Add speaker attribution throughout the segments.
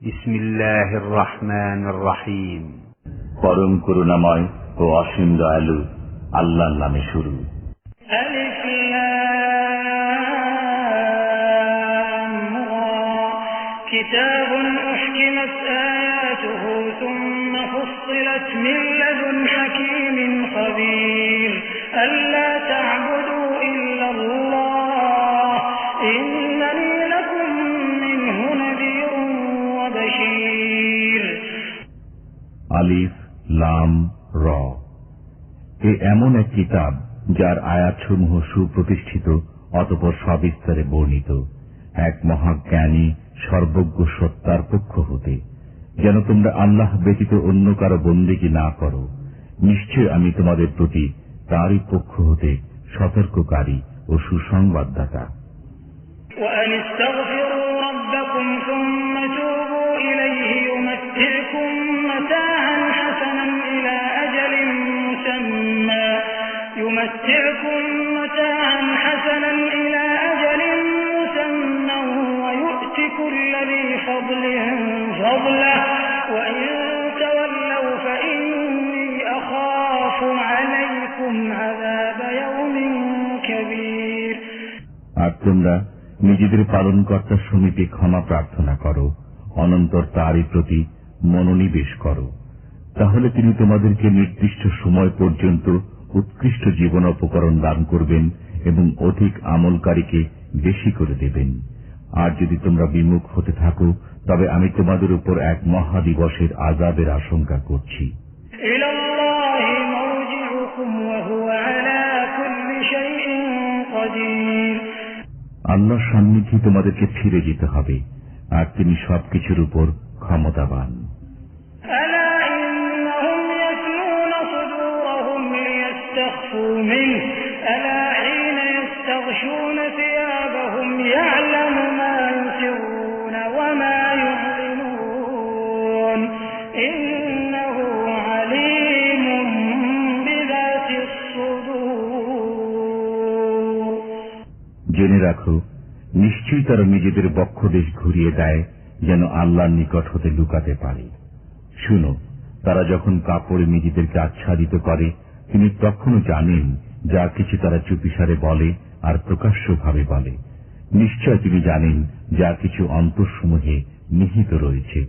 Speaker 1: বিসমিল্লাহির রহমানির রহিম।
Speaker 2: পরম করুণাময় ও অসীম দয়ালু আল্লাহর নামে শুরু।
Speaker 3: আলিফ লাম রা কিতাবুন উহকিমাত আয়াতুহু সুম্মা ফুসসিলাত মিন লাদুন হাকীমিন খাবীর আল্লা তা'বুদু ইল্লাল্লাহ ইন্নানী লাকুম মিনহু নাযীরুন ওয়া বাশীর।
Speaker 2: আলিফ লাম র, এ এমন এক কিতাব যার আয়াতসমূহ সুপ্রতিষ্ঠিত, অতঃপর সবিস্তারে বর্ণিত, এক মহাজ্ঞানী সর্বজ্ঞ সত্তার পক্ষ হতে, যেন তোমরা আল্লাহ ব্যতীত অন্য কারো বন্দেগী না করো। নিশ্চয় আমি তোমাদের প্রতি তারই পক্ষ হতে সতর্ককারী ও সুসংবাদদাতা।
Speaker 3: وأن استغفروا ربكم ثم توبوا إليه يمتعكم متاعا حسنا إلى أجل مسمى ويؤت كل ذي فضل فضله وإن تولوا فإني أخاف عليكم عذاب يوم كبير।
Speaker 2: আর তোমরা নিজেদের পালনকর্তার সমীপে ক্ষমা প্রার্থনা করো, অনন্তর তারই প্রতি মনোনিবেশ করো, তাহলে তিনি তোমাদেরকে নির্দিষ্ট সময় পর্যন্ত উৎকৃষ্ট জীবনোপকরণ দান করবেন এবং অধিক আমলকারীকে বেশি করে দেবেন। আর যদি তোমরা বিমুখ হতে থাকো, তবে আমি তোমাদের উপর এক মহাদিবসের আযাবের আশঙ্কা করছি।
Speaker 3: ইলাল্লাহি মারজিউকুম ওয়া হুয়া আলা কুল্লি শাইইন কাদির।
Speaker 2: আল্লাহর সান্নিধ্যে তোমাদেরকে ফিরে যেতে হবে, আর তিনি সবকিছুর উপর ক্ষমতাবান।
Speaker 3: ألا إنهم يثنون صدورهم ليستخفوا منه ألا حين يستغشون ثيابهم يعلم ما يسرون وما يعلنون إنه عليم بذات الصدور।
Speaker 2: জেনে রাখো, নিশ্চয়ই তারা নিজেদের বক্ষদেশ ঘুরিয়ে দেয় যেন আল্লাহর নিকট হতে লুকাতে পারে। শুনো, তারা যখন কাপড়ে নিজেদেরকে আচ্ছাদিত করে, তিনি তখনও জানেন যা কিছু তারা চুপিসারে বলে আর প্রকাশ্যভাবে বলে। নিশ্চয় তিনি জানেন যা কিছু অন্তরসমূহে নিহিত রয়েছে।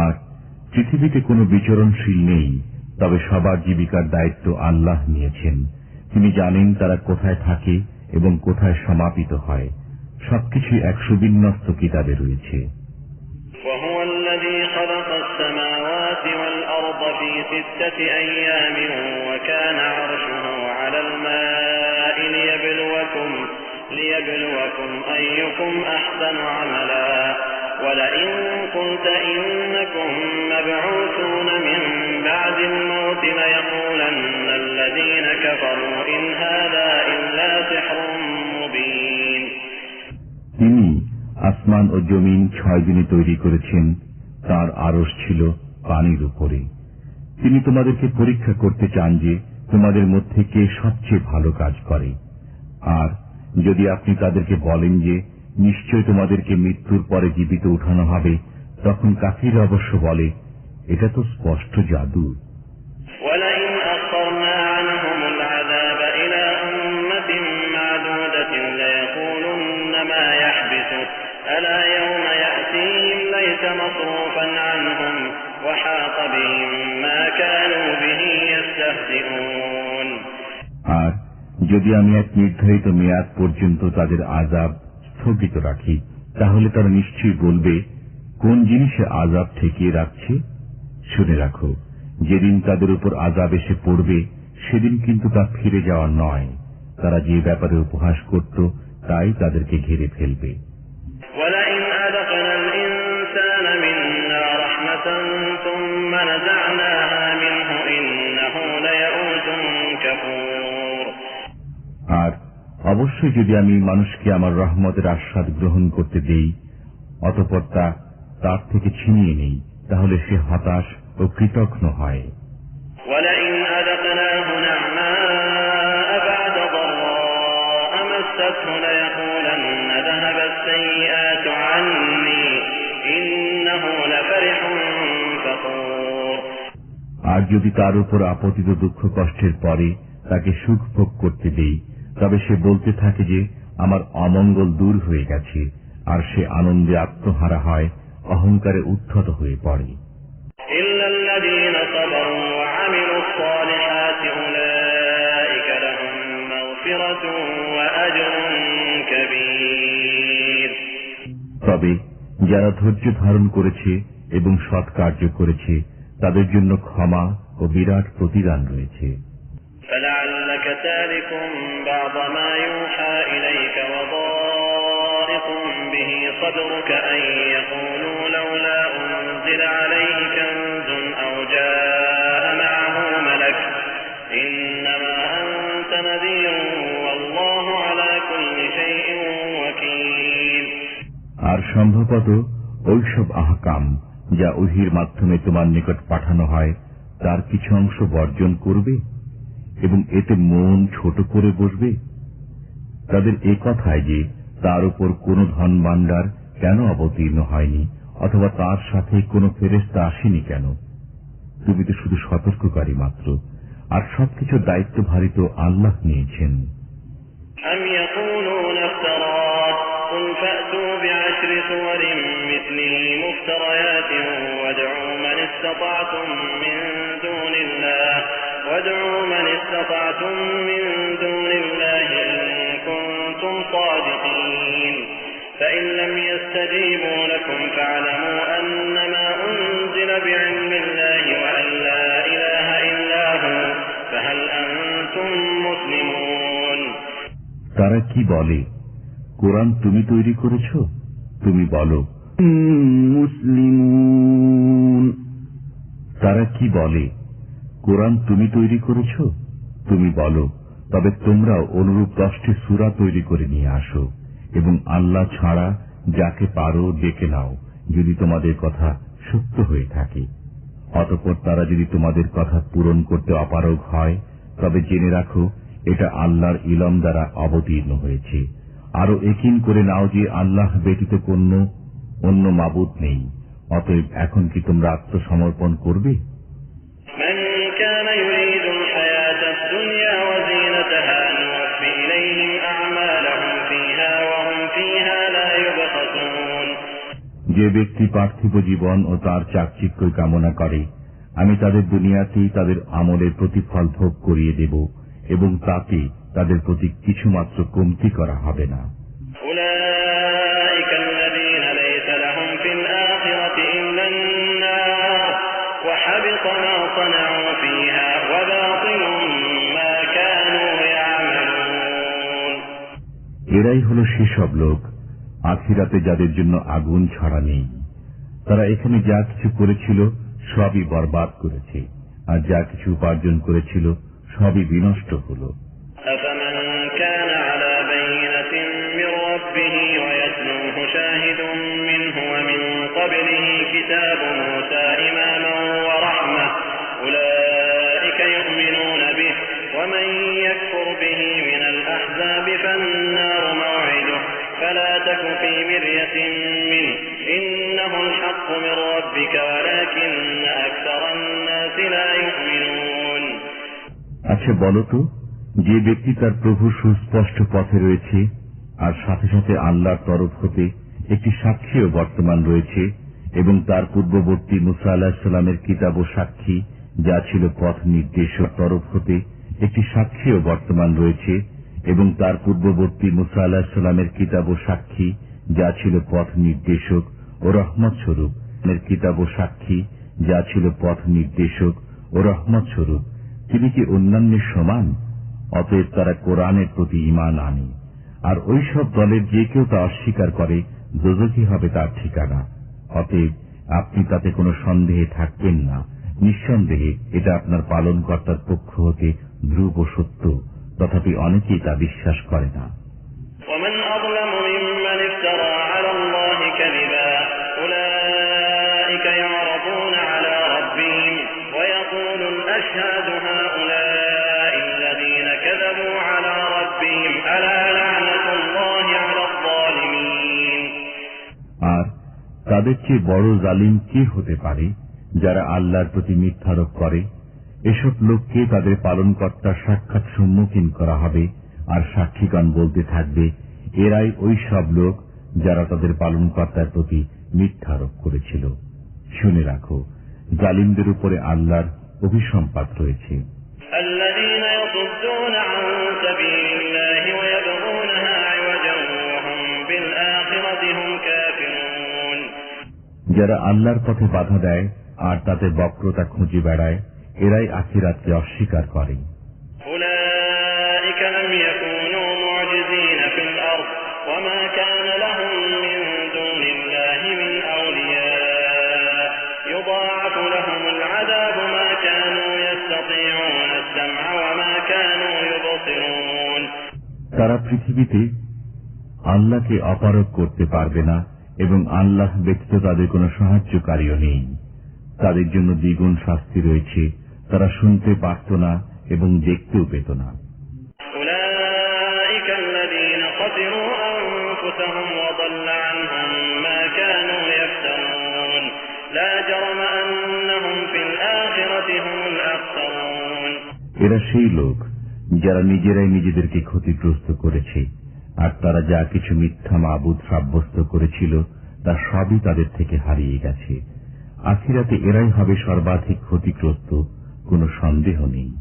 Speaker 2: আর পৃথিবীতে কোনো বিচরণশীল নেই, তবে সবার জীবিকার দায়িত্ব আল্লাহ নিয়েছেন। তিনি জানেন তারা কোথায় থাকে এবং কোথায় সমাপিত হয়। সবকিছুই এক সুবিন্যস্ত কিতাবে রয়েছে।
Speaker 3: ليبلوكم أيكم أحسن عملا ولئن قلت إنكم مبعوثون من بعد الموت ليقولن الذين كفروا إن هذا إلا سحر مبين।
Speaker 2: তিনি আসমান ও জমিন 6 দিনে তৈরি করেছেন, তার আরশ ছিল পানির উপরে। তিনি তোমাদেরকে পরীক্ষা করতে চান যে তোমাদের মধ্যে কে সবচেয়ে ভালো কাজ করে। আর যদি আপনি তাদেরকে বলেন যে নিশ্চয় তোমাদেরকে মৃত্যুর পরে জীবিত উঠানো হবে, তখন কাফিররা অবশ্য বলে এটা তো স্পষ্ট জাদু। আর যদি আমি এক নির্ধারিত মেয়াদ পর্যন্ত তাদের আযাব স্থগিত রাখি, তাহলে তারা নিশ্চয়ই বলবে কোন জিনিসে আযাব ঠেকিয়ে রাখছে। শুনে রাখো, যেদিন তাদের উপর আযাব এসে পড়বে, সেদিন কিন্তু তা ফিরে যাওয়া নয়। তারা যে ব্যাপারে উপহাস করত তাই তাদেরকে ঘিরে ফেলবে। আর অবশ্যই যদি আমি মানুষকে আমার রহমতের আস্বাদ গ্রহণ করতে দেই, অতঃপর তা তার থেকে ছিনিয়ে নেই, তাহলে সে হতাশ ও কৃতঘ্ন হয়।
Speaker 3: وَلَئِنْ أَذَقْنَاهُ نَعْمَاءَ بَعْدَ ضَرَّاءَ مَسَّتْهُ لَيَقُولَنَّ ذَهَبَ السَّيِّئَاتُ عَنِّي إِنَّهُ لَفَرِحٌ فَخُورٌ।
Speaker 2: আর যদি তার উপর আপতিত দুঃখ কষ্টের পরে তাকে সুখ ভোগ করতে দেই, তবে সে বলতে থাকে যে আমার অমঙ্গল দূর হয়ে গেছে, আর সে আনন্দে আত্মহারা হয়, অহংকারে উদ্ধত হয়ে পড়ে।
Speaker 3: إِلَّا الَّذِينَ صَبَرُوا وَعَمِلُوا الصَّالِحَاتِ أُولَئِكَ لَهُم مَّغْفِرَةٌ وَأَجْرٌ كَبِيرٌ।
Speaker 2: তবে যারা ধৈর্য ধারণ করেছে এবং সৎ কার্য করেছে, তাদের জন্য ক্ষমা ও বিরাট প্রতিদান রয়েছে।
Speaker 3: فَلَعَلَّكَ تَارِكٌ بَعْضَ مَا يُوحَىٰ إِلَيْكَ وَضَائِقٌ بِهِ صَدْرُكَ أَن يَقُولُوا لَوْلَا أُنزِلَ عَلَيْهِ كَنزٌ أَوْ جَاءَ مَعَهُ مَلَكٌ إِنَّمَا أَنتَ نَذِيرٌ وَاللَّهُ عَلَىٰ كُلِّ شَيْءٍ وَكِيلٌ।
Speaker 2: আর সম্ভবত ওইসব আহকাম যা ওহীর মাধ্যমে তোমার নিকট পাঠানো হয়, তার কিছু অংশ বর্জন করবে এবং এতে মন ছোট করে বসবে। তাদের এ কথায় যে তার উপর কোন ধন ভাণ্ডার কেন অবতীর্ণ হয়নি, অথবা তার সাথে কোন ফেরেশতা আসেনি কেন। তুমি তো শুধু সতর্ককারী মাত্র, আর সবকিছুর দায়িত্বভারিত আল্লাহ নিয়েছেন।
Speaker 3: أَمْ يَقُولُونَ افْتَرَاهُ قُلْ فَأْتُوا بِعَشْرِ سُوَرٍ مِثْلِهِ مُفْتَرَيَاتٍ وَادْعُوا مَنِ اسْتَطَعْتُم مِّن دُونِ اللَّهِ إِن كُنتُمْ صَادِقِينَ فَإِن لَّمْ يَسْتَجِيبُوا لَكُمْ فَاعْلَمُوا أَنَّمَا أُنزِلَ بِعِلْمِ اللَّهِ وَأَن لَّا إِلَٰهَ إِلَّا هُوَ فَهَلْ أَنتُم مُّسْلِمُونَ।
Speaker 2: তারা কি বলে, কোরআন তুমি তৈরি করেছ? তুমি বলো মুসলিমুন। তারা কি বলে, কোরআন তুমি তৈরি করেছ? তুমি বলো, তবে তোমরাও অনুরূপ 10টি সূরা তৈরি করে নিয়ে আসো এবং আল্লাহ ছাড়া যাকে পারো ডেকে নাও, যদি তোমাদের কথা সত্য হয়ে থাকে। অতঃপর তারা যদি তোমাদের কথা পূরণ করতে অপারগ হয়, তবে জেনে রাখো এটা আল্লাহর ইলম দ্বারা অবতীর্ণ হয়েছে। আরো একিন করে নাও যে আল্লাহ ব্যতীত কোন অন্য মাবুদ নেই। অতএব এখন কি তোমরা আত্মসমর্পণ করবে?
Speaker 3: من كان يريد الحياة الدنيا وزينتها نوفِ إليهم أعمالهم فيها وهم فيها لا يبخسون।
Speaker 2: যে ব্যক্তি পার্থিব জীবন ও তার চাকচিক্য কামনা করে, আমি তাদের দুনিয়াতেই তাদের আমলের প্রতিফল ভোগ করিয়ে দেব এবং তাতে তাদের প্রতি কিছুমাত্র কমতি করা হবে না।
Speaker 3: أولئك الذين ليس لهم في الآخرة إلا النار وحبط ما صنعوا فيها وباطل ما كانوا يعملون।
Speaker 2: এরাই হলো সেসব লোক আখিরাতে যাদের জন্য আগুন ছাড়া নেই। তারা এখানে যা কিছু করেছিল সবই বরবাদ করেছে, আর যা কিছু উপার্জন করেছিল সবই বিনষ্ট হল।
Speaker 3: أفمن كان على بينة من ربه ويتلوه شاهد منه ومن قبله كتاب موسى إماما ورحمة أولئك يؤمنون به ومن يكفر به من الأحزاب فالنار موعده فلا تك في مرية منه إنه الحق من ربك ولكن أكثر الناس لا يؤمنون।
Speaker 2: আচ্ছা বলো তো, যে ব্যক্তি তার প্রভু সুস্পষ্ট পথে রয়েছে আর সাথে সাথে আল্লাহর তরফ হতে একটি সাক্ষীও বর্তমান রয়েছে এবং তার পূর্ববর্তী মুসা আলাইহিস সালামের কিতাব ও সাক্ষী যা ছিল পথ নির্দেশক তরফ হতে একটি সাক্ষীও বর্তমান রয়েছে এবং তার পূর্ববর্তী মুসা আলাইহিস সালামের কিতাব ও সাক্ষী যা ছিল পথ নির্দেশক ও রহমত স্বরূপ কিতাব ও সাক্ষী যা ছিল পথ নির্দেশক ও রহমত স্বরূপ, তিনি কি অন্যান্যের সমান? অতএব তারা কোরআনের প্রতি ঈমান আনে, আর ওই সব দলের যে কেউ তা অস্বীকার করে দোজখই হবে তার ঠিকানা। অতএব আপনি তাতে কোনো সন্দেহে থাকবেন না। নিঃসন্দেহে এটা আপনার পালনকর্তার পক্ষ হতে ধ্রুব সত্য, তথাপি অনেকেই তা বিশ্বাস করে না।
Speaker 3: ومن أظلم ممن افترى على الله كذبا
Speaker 2: আর তাদের চেয়ে বড় জালিম কে হতে পারে যারা আল্লাহর প্রতি মিথ্যারোপ করে? এসব লোককে তাদের পালনকর্তার সাক্ষাৎ সম্মুখীন করা হবে, আর সাক্ষীগণ বলতে থাকবে, এরাই ওই সব লোক যারা তাদের পালনকর্তার প্রতি মিথ্যারোপ করেছিল। শুনে রাখো, জালিমদের উপরে আল্লাহর অভিসম্পাত রয়েছে। যারা আল্লাহর পথে বাধা দেয় আর তাদের বক্রতা খুঁজে বেড়ায়, এরাই আখিরাতকে অস্বীকার করে। তারা পৃথিবীতে আল্লাহকে অপারগ করতে পারবে না এবং আল্লাহ ব্যতীত তাদের কোনো সাহায্যকারীও নেই। তাদের জন্য দ্বিগুণ শাস্তি রয়েছে, তারা শুনতে পারত না এবং দেখতেও পেত না। এরা সেই লোক যারা নিজেরাই নিজেদেরকে ক্ষতিগ্রস্ত করেছে, আর তারা যা কিছু মিথ্যা মাবুদ সাব্যস্ত করেছিল তা সবই তাদের থেকে হারিয়ে গেছে। আখিরাতে এরাই হবে সর্বাধিক ক্ষতিগ্রস্ত, কোনো সন্দেহ নেই।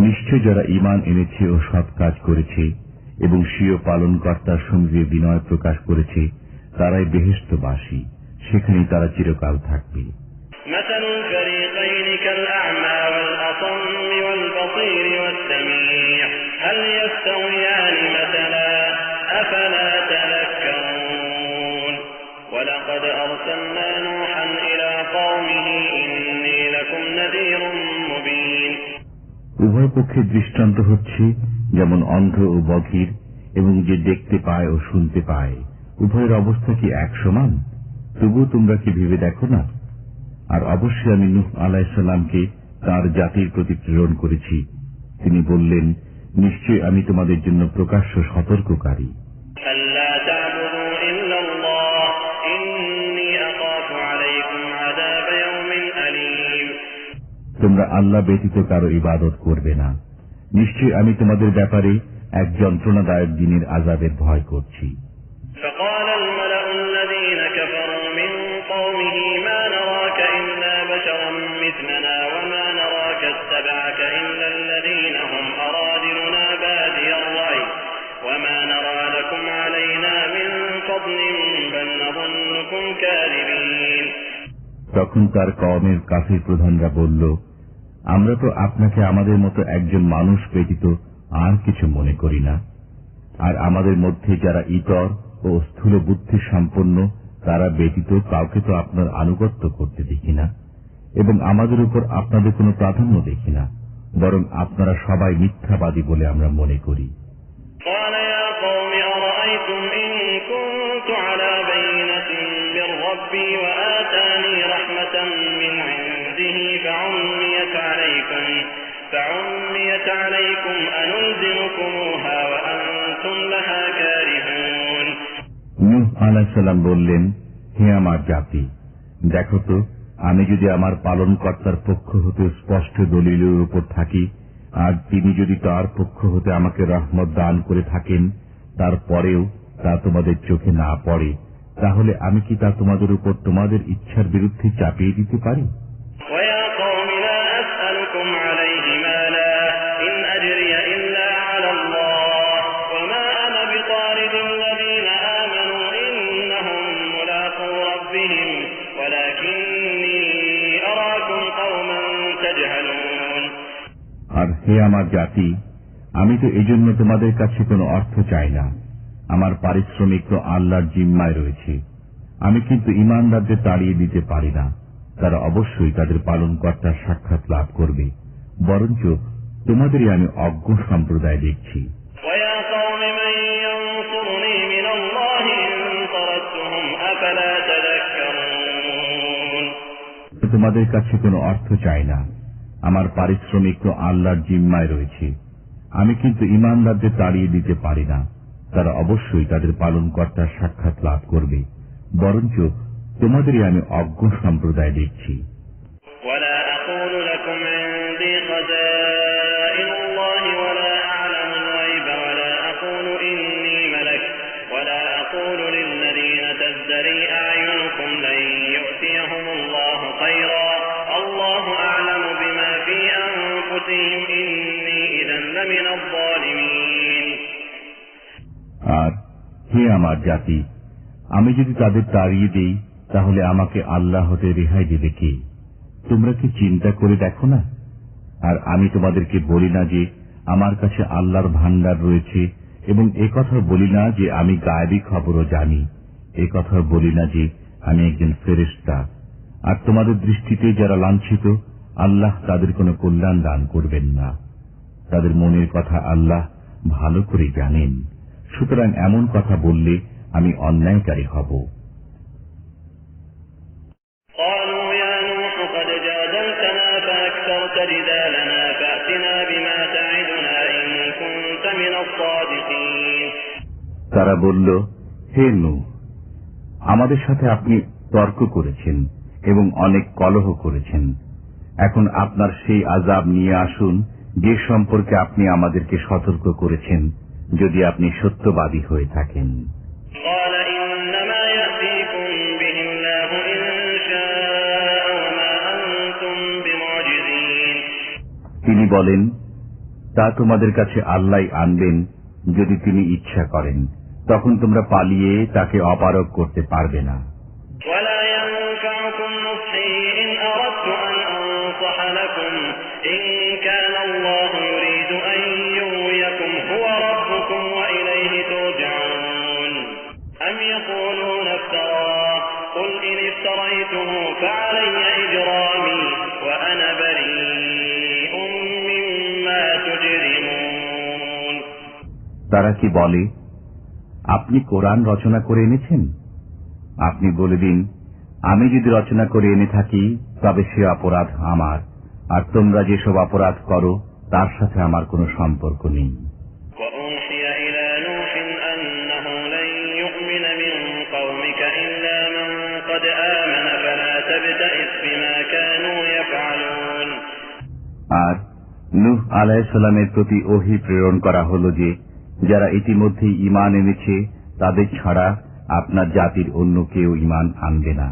Speaker 2: নিশ্চয় যারা ঈমান এনেছে ও সৎ কাজ করেছে এবং স্বীয় পালনকর্তার সঙ্গে বিনয় প্রকাশ করেছে, তারাই বেহেশতবাসী, সেখানেই তারা চিরকাল থাকবে। উভয় পক্ষের দৃষ্টান্ত হচ্ছে যেমন অন্ধ ও বধির, এবং যে দেখতে পায় ও শুনতে পায়, উভয়ের অবস্থা কি এক সমান? তবুও তোমরা কি ভেবে দেখো না? আর অবশ্যই আমি নূহ আলাইহিস সালামকে তার জাতির প্রতি প্রেরণ করেছি। তিনি বললেন, নিশ্চয় আমি তোমাদের জন্য প্রকাশ্য সতর্ককারী। তোমরা আল্লাহ ব্যতীত কারো ইবাদত করবে না। নিশ্চয় আমি তোমাদের ব্যাপারে এক যন্ত্রণাদায়ক দিনের আযাবের ভয় করছি। তখন তার কওমের কাফির প্রধানরা বলল, আমরা তো আপনাকে আমাদের মতো একজন মানুষ ব্যতীত আর কিছু মনে করি না, আর আমাদের মধ্যে যারা ইতর ও স্থূল বুদ্ধি সম্পন্ন তারা ব্যতীত কাউকে তো আপনার আনুগত্য করতে দেখি না, এবং আমাদের উপর আপনাদের কোনো প্রাধান্য দেখি না, বরং আপনারা সবাই মিথ্যাবাদী বলে আমরা মনে করি। নূহ আলাইহিস সালাম বললেন, হে আমার জাতি, দেখো তো, আমি যদি আমার পালনকর্তার পক্ষ হতে স্পষ্ট দলিলের উপর থাকি, আর তিনি যদি তার পক্ষ হতে আমাকে রহমত দান করে থাকেন, তারপরেও তা তোমাদের চোখে না পড়ে, তাহলে আমি কি তা তোমাদের উপর তোমাদের ইচ্ছার বিরুদ্ধে চাপিয়ে দিতে পারি? আর হে আমার জাতি, আমি তো এজন্য তোমাদের কাছে কোনো অর্থ চাই না, আমার পারিশ্রমিক তো আল্লাহর জিম্মায় রয়েছে। আমি কিন্তু ঈমানদারদের তাড়িয়ে দিতে পারি না, তারা অবশ্যই তাদের পালনকর্তার সাক্ষাৎ লাভ করবে, বরঞ্চ তোমাদেরই আমি অজ্ঞ সম্প্রদায় দেখছি। তোমাদের কাছে কোনো অর্থ চাই না, আমার পারিশ্রমিক তো আল্লাহর জিম্মায় রয়েছে। আমি কিন্তু ঈমানদারদের তাড়িয়ে দিতে পারি না, তারা অবশ্যই তাদের পালনকর্তার সাক্ষাৎ লাভ করবে। বরঞ্চ তোমাদেরই আমি অজ্ঞ সম্প্রদায় দেখছি। আর হে আমার জাতি, আমি যদি তাদের তাড়িয়ে দেই তাহলে আমাকে আল্লাহ হতে রেহাই দেবে কে? তোমরা কি চিন্তা করে দেখো না? আর আমি তোমাদেরকে বলি না যে আমার কাছে আল্লাহর ভান্ডার রয়েছে, এবং একথা বলি না যে আমি গায়েবী খবরও জানি, একথা বলি না যে আমি একজন ফেরেশতা। আর তোমাদের দৃষ্টিতে যারা লাঞ্ছিত, আল্লাহ তাদের কোনো কল্যাণ দান করবেন না। তাদের মনের কথা আল্লাহ ভালো করে জানেন। সুতরাং এমন কথা বললে আমি অন্যায়কারী হব। তারা বলল, হে নূহ, আমাদের সাথে আপনি তর্ক করেছেন এবং অনেক কলহ করেছেন। এখন আপনার সেই আযাব নিয়ে আসুন যে সম্পর্কে আপনি আমাদেরকে সতর্ক করেছেন, যদি আপনি সত্যবাদী হয়ে থাকেন। তিনি বলেন, তা তোমাদের কাছে আল্লাহ আনবেন যদি তিনি ইচ্ছা করেন, তখন তোমরা পালিয়ে তাকে অপারগ করতে পারবে না। তারা কি বলে, আপনি কোরআন রচনা করে এনেছেন? আপনি বলে দিন, আমি যদি রচনা করে এনে থাকি তবে সে অপরাধ আমার, আর তোমরা যেসব অপরাধ করো তার সাথে আমার কোনো সম্পর্ক নেই। আর নূহ আলাইহিস সালামের প্রতি ওহী প্রেরণ করা হল যে যারা ইতিমধ্যেই ঈমান এনেছে তাদের ছাড়া আপনার জাতির অন্য কেউ ঈমান আনবে না,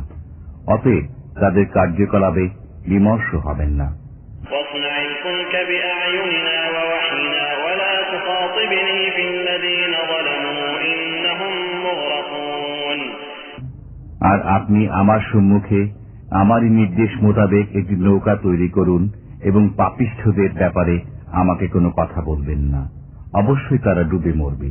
Speaker 2: অতএব তাদের কার্যকলাপে বিমর্ষ হবেন না। আর আপনি আমার সম্মুখে আমারই নির্দেশ মোতাবেক একটি নৌকা তৈরি করুন এবং পাপিষ্ঠদের ব্যাপারে আমাকে কোনো কথা বলবেন না, অবশ্যই তারা ডুবে মরবে।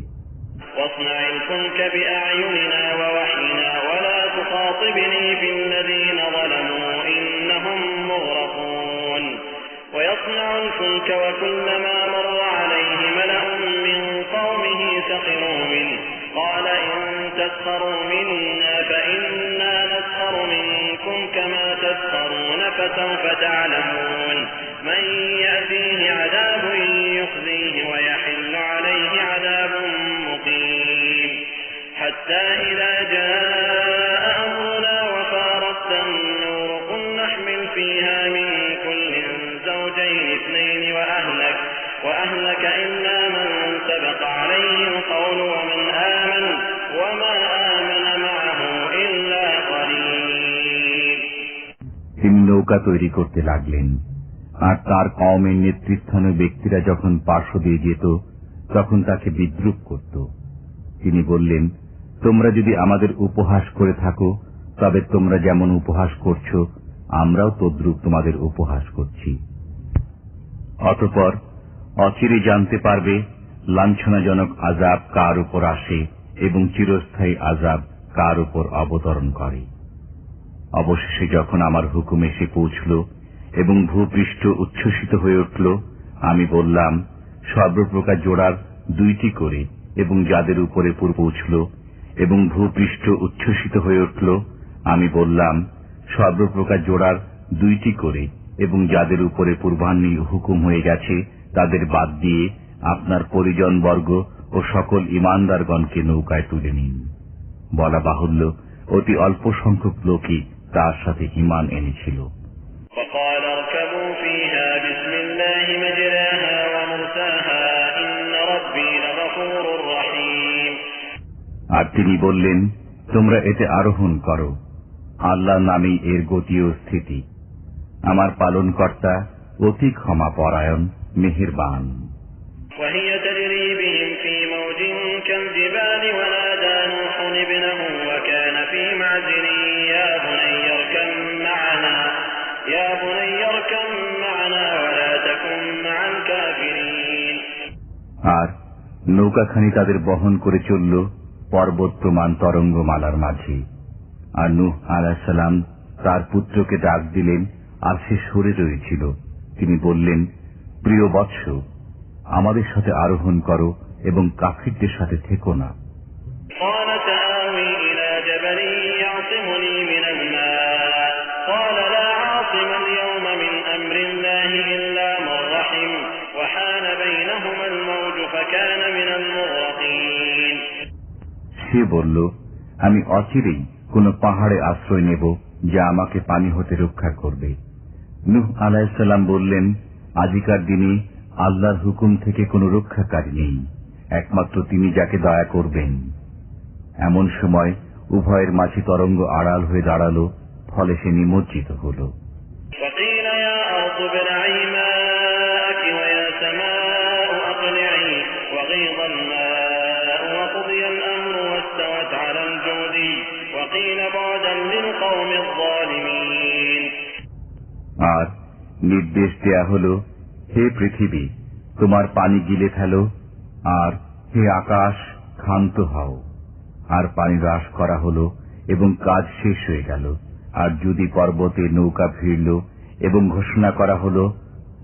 Speaker 3: فسوف تعلمون من يأتيه عذاب يخزيه ويحل عليه عذاب مقيم حتى إذا جاء أمرنا وفارت النور قل نحمل فيها من كل زوجين اثنين وأهلك إلا من سبق عليه القول ومن آمن وما آمن معه إلا قليل।
Speaker 2: তিনি নৌকা তৈরি করতে লাগলেন, আর তার কওমের নেতৃস্থানীয় ব্যক্তিরা যখন পার্শ্ব দিয়ে যেত তখন তাকে বিদ্রূপ করত। তিনি বললেন, তোমরা যদি আমাদের উপহাস করে থাকো তবে তোমরা যেমন উপহাস করছো আমরাও তদ্রূপ তোমাদের উপহাস করছি। অতঃপর অচিরে জানতে পারবে লাঞ্ছনাজনক আযাব কার উপর আসে এবং চিরস্থায়ী আযাব কার উপর অবতরণ করে। অবশেষে যখন আমার হুকুম এসে পৌঁছল এবং ভূপৃষ্ঠ উচ্ছ্বসিত হয়ে উঠল, আমি বললাম, সর্বপ্রকার জোড়ার 2টি করে, এবং যাদের উপরে পৌঁছল এবং ভূপৃষ্ঠ উচ্ছ্বসিত হয়ে উঠল, আমি বললাম, সর্বপ্রকার জোড়ার দুইটি করে, এবং যাদের উপরে পূর্বাহ্নে হুকুম হয়ে গেছে তাদের বাদ দিয়ে আপনার পরিজনবর্গ ও সকল ঈমানদারগণকে নৌকায় তুলে নিন। বলা বাহুল্য, অতি অল্প সংখ্যক লোকই তার সাথে ঈমান এনেছিল। আর তিনি বললেন, তোমরা এতে আরোহণ করো, আল্লাহর নামেই এর গতি ও স্থিতি। আমার পালনকর্তা অতি ক্ষমা পরায়ণ, মেহেরবান। আর নৌকাখানি তাদের বহন করে চলল পর্বতপ্রমাণ তরঙ্গমালার মাঝে। আর নূহ আলাইহিস সালাম তার পুত্রকে ডাক দিলেন, আর সে সরে রয়েছিল। তিনি বললেন, প্রিয় বৎস, আমাদের সাথে আরোহণ করো এবং কাফিরদের সাথে থেকো না। সে বলল, আমি অচিরেই কোন পাহাড়ে আশ্রয় নেব যা আমাকে পানি হতে রক্ষা করবে। নূহ আলাইহিস সালাম বললেন, আজিকার দিনে আল্লাহর হুকুম থেকে কোন রক্ষাকারী নেই, একমাত্র তিনি যাকে দয়া করবেন। এমন সময় উভয়ের মাঝে তরঙ্গ আড়াল হয়ে দাঁড়াল, ফলে সে নিমজ্জিত হল। আর নির্দেশ দেয়া হল, হে পৃথিবী, তোমার পানি গিলে ফেলো, আর হে আকাশ, ক্ষান্ত হও। আর পানি হ্রাস করা হল এবং কাজ শেষ হয়ে গেল। আর যদি পর্বতে নৌকা ভিড়ল এবং ঘোষণা করা হল,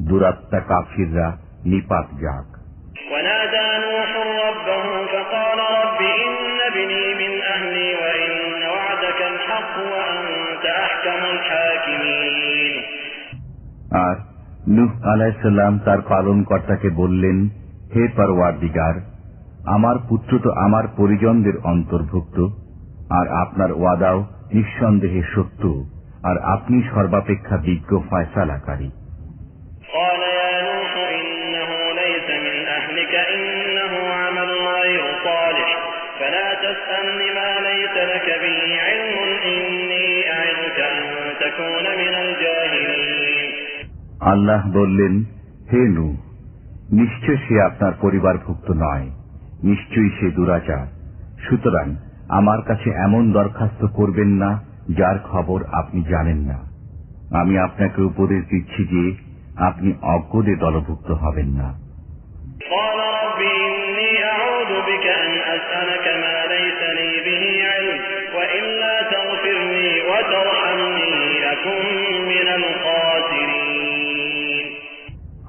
Speaker 2: দুরাত্মা কাফিররা নিপাত যাক। আর নূহ আলাইহিস সালাম তার পালনকর্তাকে বললেন, হে পরওয়ারদিগার, আমার পুত্র তো আমার পরিজনদের অন্তর্ভুক্ত, আর আপনার ওয়াদাও নিঃসন্দেহে সত্য, আর আপনি সর্বাপেক্ষা বিজ্ঞ ফয়সালাকারী। আল্লাহ বললেন, হে নূহ, নিশ্চয় সে আপনার পরিবারভুক্ত নয়, নিশ্চয়ই সে দুরাচার। সুতরাং আমার কাছে এমন দরখাস্ত করবেন না যার খবর আপনি জানেন না। আমি আপনাকে উপদেশ দিচ্ছি যে আপনি অজ্ঞদের দলভুক্ত হবেন না।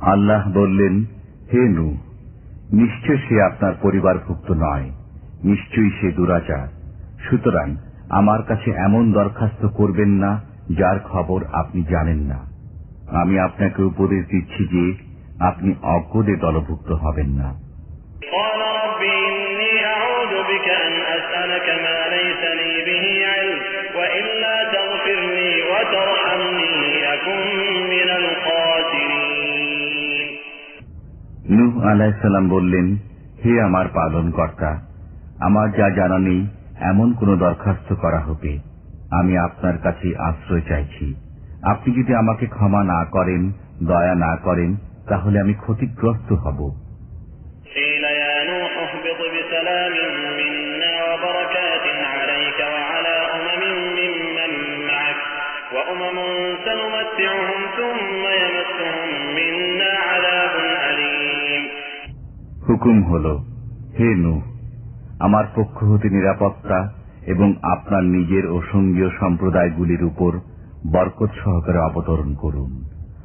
Speaker 2: আল্লাহ বললেন, হে নূহ, নিশ্চয় সে আপনার পরিবারভুক্ত নয়, নিশ্চয়ই সে দুরাচার। সুতরাং আমার কাছে এমন দরখাস্ত করবেন না যার খবর আপনি জানেন না। আমি আপনাকে উপদেশ দিচ্ছি যে আপনি অজ্ঞদের দলভুক্ত হবেন না। নূহ আলাইহিস সালাম বললেন, হে আমার পালনকর্তা, আমার যা জানা নেই এমন কোন দরখাস্ত করা হবে। আমি আপনার কাছে আশ্রয় চাইছি। আপনি যদি আমাকে ক্ষমা না করেন, দয়া না করেন, তাহলে আমি ক্ষতিগ্রস্ত হব। হুকুম হল, হে নূহ, আমার পক্ষ হতে নিরাপত্তা এবং আপনার নিজের ও সঙ্গীয় সম্প্রদায়গুলির উপর বরকত সহকারে অবতরণ করুন।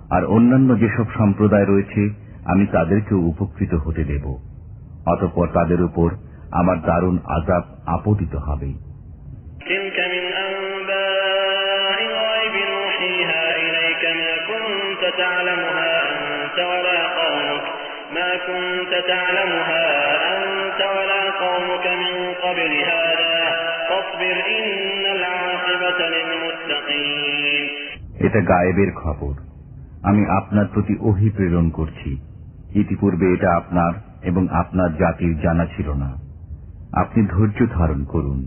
Speaker 2: আর অন্যান্য যেসব সম্প্রদায় রয়েছে আমি তাদেরকেও উপকৃত হতে দেব। অতঃপর তাদের উপর আমার দারুণ আযাব আপতিত হবে।
Speaker 3: تعلمها أنت ولا قومك من قبل هذا فاصبر إن العاقبة للمتقين.
Speaker 2: এটা গায়েবের খবর। আমি আপনার প্রতি ওহী প্রেরণ করছি। ইতিপূর্বে এটা আপনার এবং আপনার জাতির জানা ছিল না। আপনি ধৈর্য ধারণ করুন।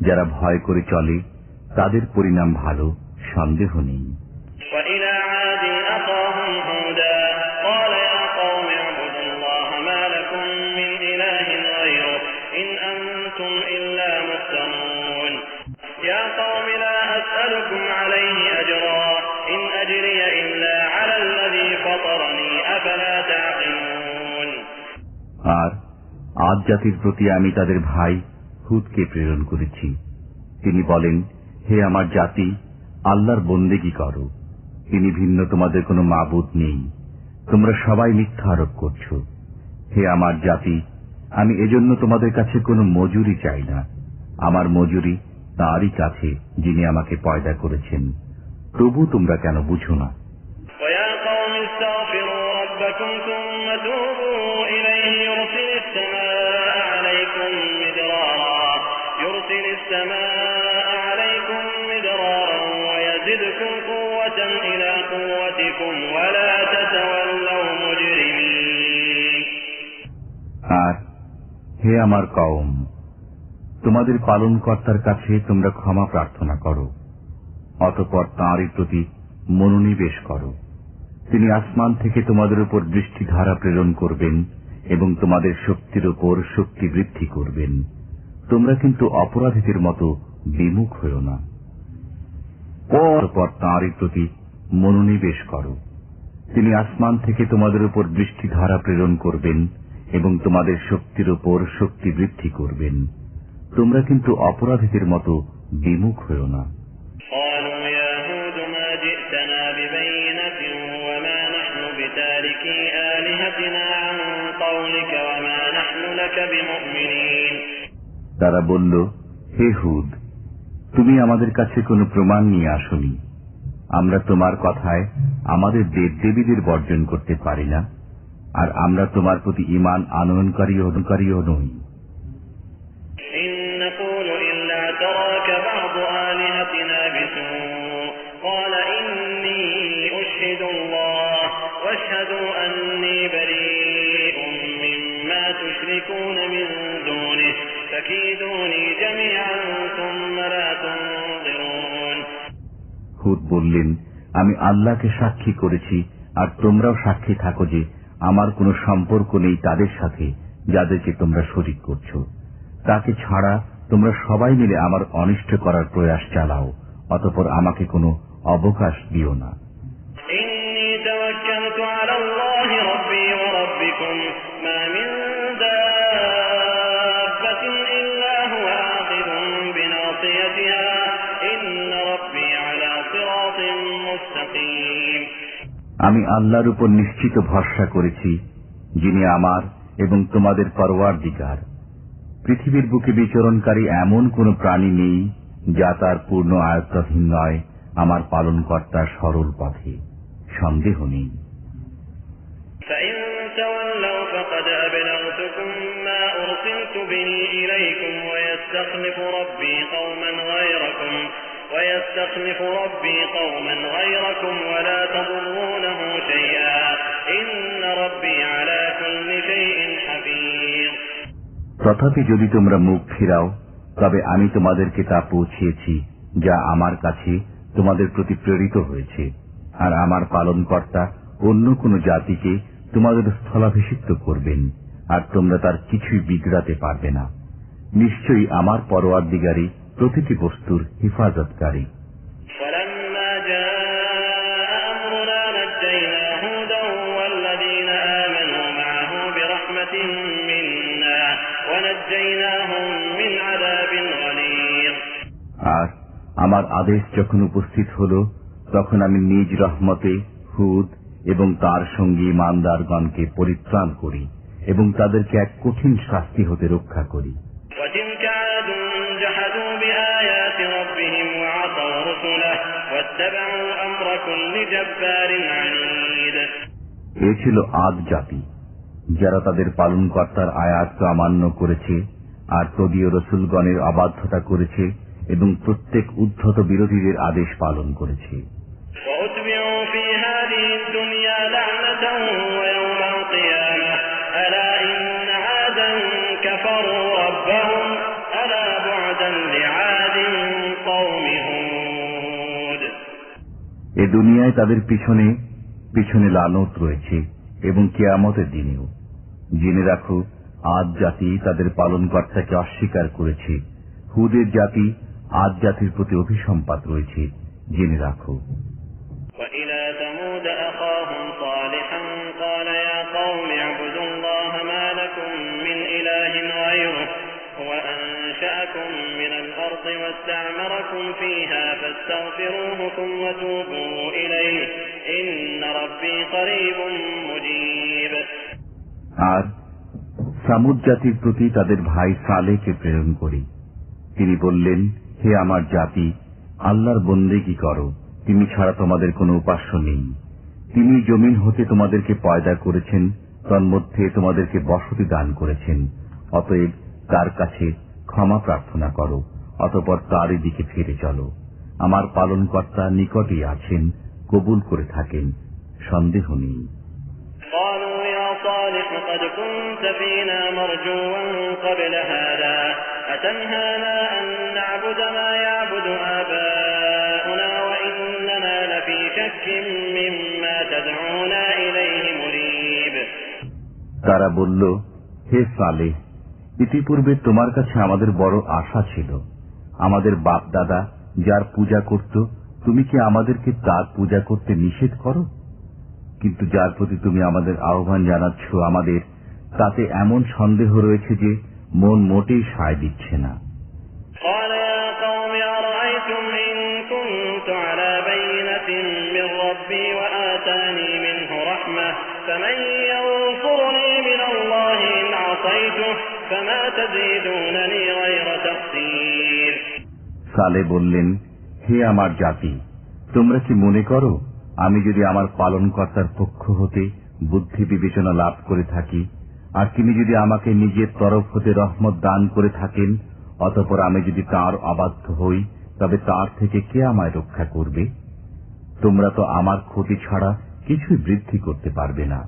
Speaker 2: যারা ভয় করে চলে তাদের পরিণাম ভালো, সন্দেহ নেই।
Speaker 3: وإلى عاد أخاهم هودا قال يا قوم اعبدوا الله ما لكم من إله غيره إن أنتم إلا مفترون يا قوم لا أسألكم عليه أجرا إن أجري إلا على الذي فطرني أفلا تعقلون.
Speaker 2: আর আদ জাতির প্রতি আমি তাদের ভাই হুদকে প্রেরণ করেছি। তিনি বলেন, হে আমার জাতি, আল্লাহর বন্দেগী করো। তিনি ভিন্ন তোমাদের কোনো মাবুদ নেই। তোমরা সবাই মিথ্যা আরোপ করছ। হে আমার জাতি, আমি এজন্য তোমাদের কাছে কোনো মজুরি চাই না। আমার মজুরি তাঁরই কাছে যিনি আমাকে পয়দা করেছেন। তবু তোমরা কেন বুঝো না? আর হে আমার কওম, তোমাদের পালনকর্তার কাছে তোমরা ক্ষমা প্রার্থনা করো, অতঃপর তাঁরই প্রতি মনোনিবেশ করো। তিনি আসমান থেকে তোমাদের উপর বৃষ্টিধারা প্রেরণ করবেন এবং তোমাদের শক্তির উপর শক্তি বৃদ্ধি করবেন। তোমরা কিন্তু অপরাধীদের মতো বিমুখ হও না। অতঃপর তাঁরই প্রতি মনোনিবেশ করো। তিনি আসমান থেকে তোমাদের উপর বৃষ্টিধারা প্রেরণ করবেন এবং তোমাদের শক্তির উপর শক্তি বৃদ্ধি করবেন। তোমরা কিন্তু অপরাধীদের মতো বিমুখ হও না। তারা বলল, হে হুদ, তুমি আমাদের কাছে কোনো প্রমাণ নিয়ে আসনি। আমরা তোমার কথায় আমাদের দেবদেবীদের বর্জন করতে পারি না, আর আমরা তোমার প্রতি ঈমান আনয়নকারীও নই। হুদ বললেন, আমি আল্লাহকে সাক্ষী করেছি আর তোমরাও সাক্ষী থাকো যে আমার কোনো সম্পর্ক নেই তাদের সাথে যাদেরকে তোমরা শরীক করছ। তাকে ছাড়া তোমরা সবাই মিলে আমার অনিষ্ট করার প্রয়াস চালাও, অতঃপর আমাকে কোনো অবকাশ দিও না। আমি আল্লাহর উপর নিশ্চিত ভরসা করেছি, যিনি আমার এবং তোমাদের পরওয়ারদিগার। পৃথিবীর বুকে বিচরণকারী এমন কোন প্রাণী নেই যা তার পূর্ণ আয়ত্তাধীন নয় আমার পালনকর্তার সরল পথে, সন্দেহ নেই।
Speaker 3: ويستخلف ربي قوما غيركم ولا تضرونه شيئا إن ربي على كل شيء حفيظ.
Speaker 2: তথাপি যদি তোমরা মুখ ফিরাও, তবে আমি তোমাদেরকে তা পৌঁছিয়েছি যা আমার কাছে তোমাদের প্রতি প্রেরিত হয়েছে, আর আমার পালনকর্তা অন্য কোন জাতিকে তোমাদের স্থলাভিষিক্ত করবেন, আর তোমরা তার কিছুই বিগড়াতে পারবে না। নিশ্চয়ই আমার পরওয়ারদিগারই প্রতিটি বস্তুর হিফাজতকারী। আর আমার আদেশ যখন উপস্থিত হল, তখন আমি নিজ রহমতে হুদ এবং তার সঙ্গী ইমানদারগণকে পরিত্রাণ করি এবং তাদেরকে এক কঠিন শাস্তি হতে রক্ষা করি।
Speaker 3: واتبعوا أمر كل جبار عنيد
Speaker 2: এ ছিল আদ জাতি, যারা তাদের পালনকর্তার আয়াতকে অমান্য করেছে আর তদীয় রসুলগণের অবাধ্যতা করেছে এবং প্রত্যেক উদ্ধত বিরোধীদের আদেশ পালন করেছে।
Speaker 3: وأتبعوا في هذه الدنيا لعنة ويوم القيامة ألا إن عادا كفروا ربهم ألا بعدا لعاد قوم هود
Speaker 2: এ দুনিয়ায় তাদের পিছনে পিছনে লানত রয়েছে এবং কিয়ামতের দিনেও। জেনে রাখো, আদ জাতি তাদের পালনকর্তাকে অস্বীকার করেছে। হুদের জাতি আদ জাতির প্রতি অভিসম্পাত রয়েছে, জেনে রাখো।
Speaker 3: وإلى ثمود أخاهم صالحا قال يا قوم اعبدوا الله ما لكم من إله غيره هو أنشأكم من الأرض واستعمركم فيها فاستغفروه ثم توبوا إليه إن ربي قريب مجيب
Speaker 2: আর সামুদ জাতির প্রতি তাদের ভাই সালেহকে প্রেরণ করি। তিনি বললেন, হে আমার জাতি, আল্লাহর বন্দেগী করো, তিনি ছাড়া তোমাদের কোনো উপাস্য নেই। তিনি জমিন হতে তোমাদেরকে পয়দা করেছেন, তন্মধ্যে তোমাদেরকে বসতি দান করেছেন। অতএব তার কাছে ক্ষমা প্রার্থনা করো, অতঃপর তারই দিকে ফিরে চলো। আমার পালনকর্তা নিকটেই আছেন, কবুল করে থাকেন, সন্দেহ নেই।
Speaker 3: قالوا يا صالح قد كنت فينا مرجوا قبل هذا أتنهانا أن نعبد ما يعبد آباؤنا وإننا لفي شك مما تدعونا إليه مريب
Speaker 2: তারা বলল, হে সালেহ, ইতিপূর্বে তোমার কাছে আমাদের বড় আশা ছিল। আমাদের বাপ দাদা যার পূজা করত, তুমি কি আমাদেরকে তার পূজা করতে নিষেধ করো? কিন্তু যার প্রতি তুমি আমাদের আহ্বান জানাচ্ছ, আমাদের তাতে এমন সন্দেহ রয়েছে যে মন মোটেই সায় দিচ্ছে না।
Speaker 3: قال يا قوم أرأيتم إن كنت على بينة من ربي وآتاني منه رحمة فمن ينصرني من الله إن عصيته فما تزيدونني غير تقصير
Speaker 2: সালে বললেন, হে আমার জাতি, তোমরা কি মনে করো আমি যদি আমার পালনকর্তার পক্ষ হতে বুদ্ধি বিবেচনা লাভ করে থাকি, আর তিনি যদি আমাকে নিজের তরফ হতে রহমত দান করে থাকেন, অতঃপর আমি যদি তাঁর অবাধ্য হই, তবে তার থেকে কে আমায় রক্ষা করবে? তোমরা তো আমার ক্ষতি ছাড়া কিছুই বৃদ্ধি করতে পারবে না।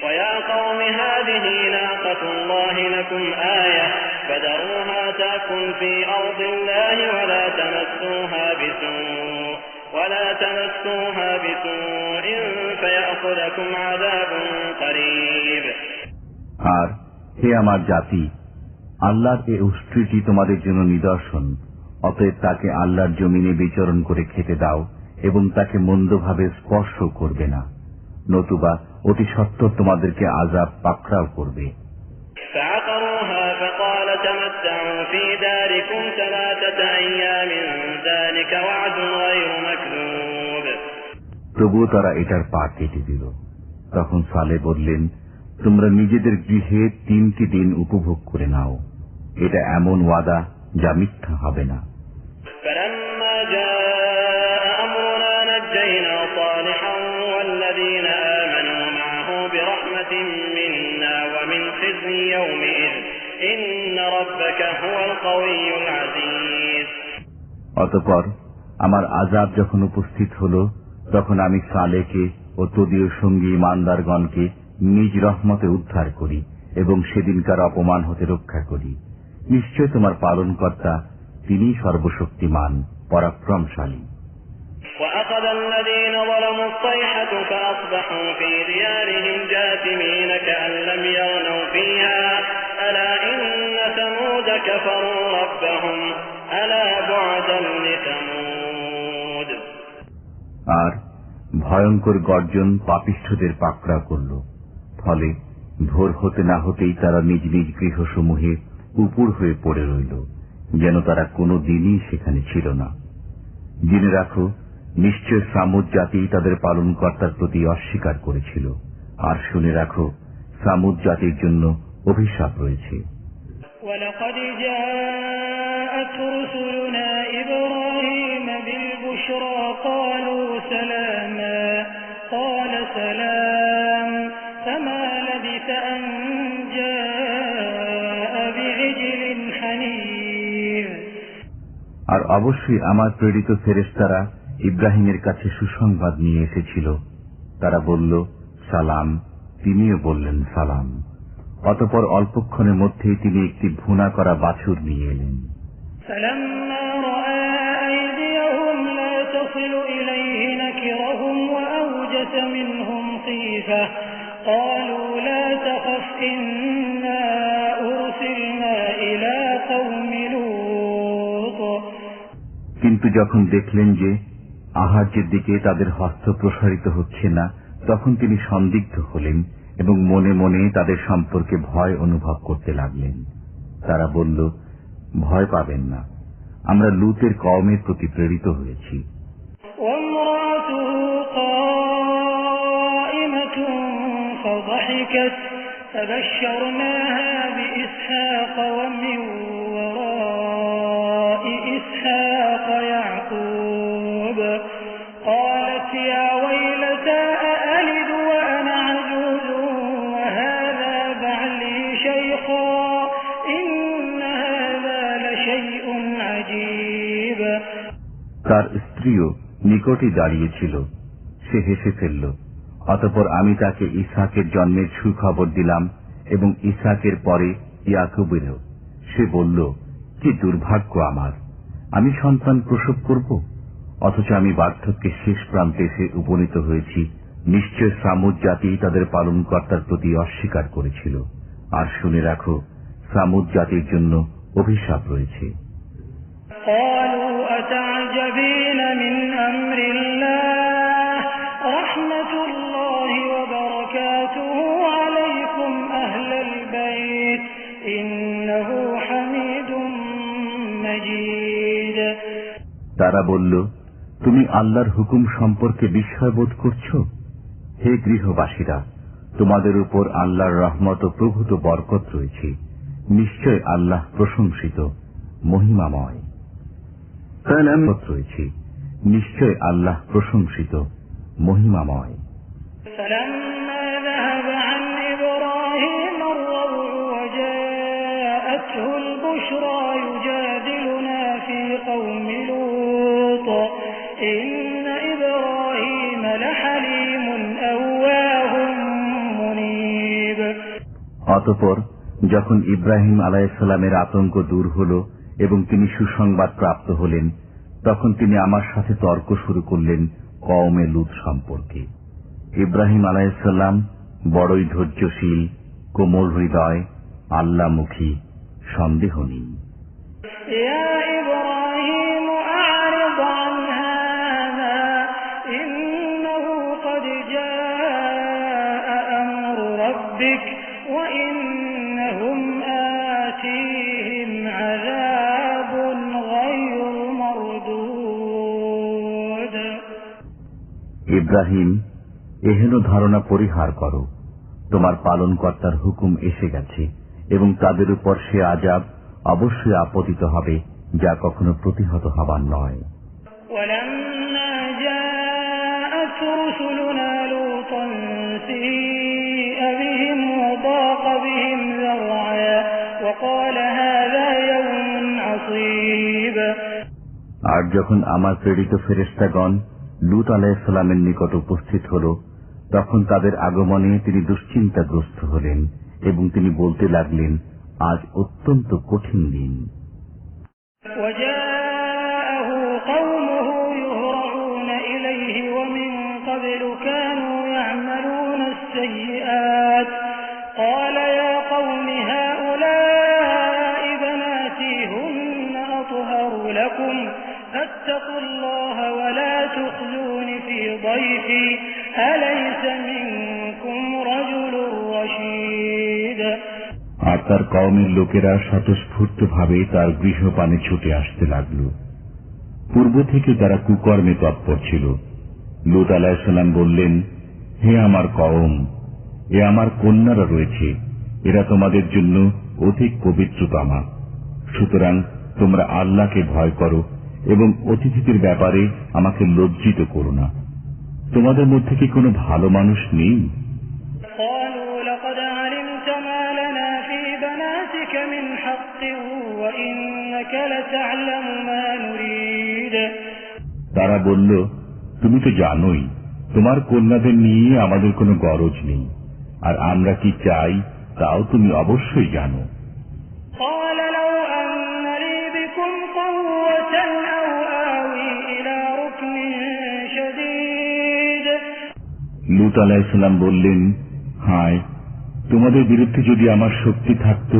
Speaker 3: ويا قوم هذه ناقة الله لكم آية فذروها تأكل في أرض الله ولا تمسوها بسوء فيأخذكم عذاب قريب
Speaker 2: আর হে আমার জাতি, আল্লাহর এই উষ্ট্রীটি তোমাদের জন্য নিদর্শন, অতএব তাকে আল্লাহর জমিনে বিচরণ করে খেতে দাও এবং তাকে মন্দভাবে স্পর্শ করবে না, নতুবা অতি সত্বর তোমাদেরকে আযাব পাকড়াও করবে।
Speaker 3: فعقروها فقال تمتعوا في داركم 3 أيام ذلك وعد غير مكذوب
Speaker 2: তবুও তারা এটার পা কেটে দিল। তখন সালে বললেন, তোমরা নিজেদের গৃহে 3টি দিন উপভোগ করে নাও, এটা এমন ওয়াদা যা মিথ্যা হবে না।
Speaker 3: فلما جاء أمرنا نجينا صالحا والذين آمنوا معه برحمة منا ومن خزي يومئذ إن ربك هو القوي العزيز
Speaker 2: অতঃপর আমার আযাব যখন উপস্থিত হল, তখন আমি সালেহকে ও তদীয় সঙ্গী ইমানদারগণকে নিজ রহমতে উদ্ধার করি এবং সেদিনকার অপমান হতে রক্ষা করি। নিশ্চয় তোমার পালনকর্তা তিনি সর্বশক্তিমান, পরাক্রমশালী।
Speaker 3: وأخذ الذين ظلموا الصيحة فأصبحوا في ديارهم جاثمين كأن لم يغنوا فيها ألا إن ثمود كفروا ربهم ألا بعدا لثمود
Speaker 2: আর ভয়ঙ্কর গর্জন পাপিষ্ঠদের পাকড়াও করল, ফলে ভোর হতে না হতেই তারা নিজ নিজ গৃহসমূহে উপুর হয়ে পড়ে রইল, যেন তারা কোনো দিনই সেখানে ছিল না। জেনে রাখো, নিশ্চয় সামুদ জাতি তাদের পালনকর্তার প্রতি অস্বীকার করেছিল। আর শুনে রাখো, সামুদ জাতির জন্য অভিশাপ রয়েছে।
Speaker 4: ولقد جاءت رسلنا إبراهيم بالبشرى البشرى قالوا سلاما قال سلام فما لبث أن جاء بعجل حنيذ।
Speaker 2: আর অবশ্যই আমার প্রেরিত ফেরেশতারা ইব্রাহিমের কাছে সুসংবাদ নিয়ে এসেছিল। তারা বলল সালাম, তিনিও বললেন সালাম। অতঃপর অল্পক্ষণের মধ্যেই তিনি একটি ভুনা করা বাছুর নিয়ে এলেন।
Speaker 4: فلما رأى أيديهم لا تصل إليه نكرهم وأوجس منهم خيفة قالوا لا تخف إنا أرسلنا إلى قوم لوط।
Speaker 2: কিন্তু যখন দেখলেন যে আহার্যের দিকে তাদের হস্ত প্রসারিত হচ্ছে না, তখন তিনি সন্দিগ্ধ হলেন এবং মনে মনে তাদের সম্পর্কে ভয় অনুভব করতে লাগলেন। তারা বলল, ভয় পাবেন না, আমরা লূতের কওমের প্রতি প্রেরিত হয়েছি।
Speaker 4: قالت يا ويلتى أألد وأنا عجوز وهذا بعلي شيخا إن هذا لشيء عجيب।
Speaker 2: তার স্ত্রীও নিকটে দাঁড়িয়েছিল, সে হেসে ফেলল। অতঃপর আমি তাকে ইসহাকের জন্মের সুখবর দিলাম এবং ইসহাকের পরে ইয়াকুবেরও। সে বলল, কি দুর্ভাগ্য আমার, আমি সন্তান প্রসব করব, অথচ আমি বার্ধক্যের শেষ প্রান্তে এসে উপনীত হয়েছি। নিশ্চয় সামুদ জাতি তাদের পালনকর্তার প্রতি অস্বীকার করেছিল। আর শুনে রাখো, সামুদ জাতির জন্য অভিশাপ রয়েছে।
Speaker 4: قالوا أتعجبين من أمر الله رحمة الله وبركاته عليكم أهل البيت إنه حميد مجيد।
Speaker 2: তারা বলল, তুমি আল্লাহর হুকুম সম্পর্কে বিস্ময় বোধ করছো? হে গৃহবাসীরা, তোমাদের উপর আল্লাহর রহমত ও প্রভূত বরকত রয়েছে। নিশ্চয় আল্লাহ প্রশংসিত, মহিমাময় রয়েছে। নিশ্চয় আল্লাহ প্রশংসিত, মহিমাময়।
Speaker 4: فلما ذهب عن إبراهيم الروع وجاءته البشرى يجادلنا في قوم لوط إن إبراهيم لحليم أواه منيب।
Speaker 2: অতঃপর যখন ইব্রাহিম আলাইহিসসালামের আতঙ্ক দূর হল এবং তিনি সুসংবাদ প্রাপ্ত হলেন, তখন তিনি আমার সাথে তর্ক শুরু করলেন কওমে লূত সম্পর্কে। ইব্রাহিম আলাইহিসসালাম বড়ই ধৈর্যশীল, কোমল হৃদয়, আল্লাহমুখী, সন্দেহ নেই।
Speaker 4: يا إبراهيم أعرض عن هذا إنه قد جاء أمر ربك وإنهم آتيهم عذاب غير مردود।
Speaker 2: ইব্রাহিম, এহেন ধারণা পরিহার করো, তোমার পালনকর্তার হুকুম এসে গেছে এবং তাদের উপর সে আযাব অবশ্যই আপতিত হবে, যা কখনো প্রতিহত হবার নয়।
Speaker 4: ولما جاءت رسلنا لوطا سيء بهم وضاق بهم ذرعا وقال هذا يوم عصيب।
Speaker 2: আর যখন আমার প্রেরিত ফেরেশতাগণ লূত আলাইহিসসালামের নিকট উপস্থিত হল, তখন তাদের আগমনে তিনি দুশ্চিন্তাগ্রস্ত হলেন এবং তিনি বলতে লাগলেন, আজ অত্যন্ত কঠিন দিন।
Speaker 4: وجاءه قومه يهرعون إليه ومن قبل كانوا يعملون السيئات قال يا قوم هؤلاء بناتي هن أطهر لكم فاتقوا الله ولا تخزون في ضيفي أليس منكم رجل رشيد।
Speaker 2: আর তার কওমের লোকেরা স্বতঃস্ফূর্তভাবে তার গৃহপানে ছুটে আসতে লাগল। পূর্ব থেকে তারা কুকর্মে তৎপর ছিল। লূত আলাইহিসসালাম বললেন, হে আমার কওম, এ আমার কন্যারা রয়েছে, এরা তোমাদের জন্য অধিক পবিত্রতমা। সুতরাং তোমরা আল্লাহকে ভয় করো এবং অতিথিদের ব্যাপারে আমাকে লজ্জিত করো না। তোমাদের মধ্যে কি কোনো ভালো মানুষ নেই? তারা বলল, তুমি তো জানোই তোমার কন্যাদের নিয়ে আমাদের কোনো গরজ নেই, আর আমরা কি চাই তাও তুমি অবশ্যই জানো। লূত আলাইহিস সালাম বললেন, হায়, তোমাদের বিরুদ্ধে যদি আমার শক্তি থাকত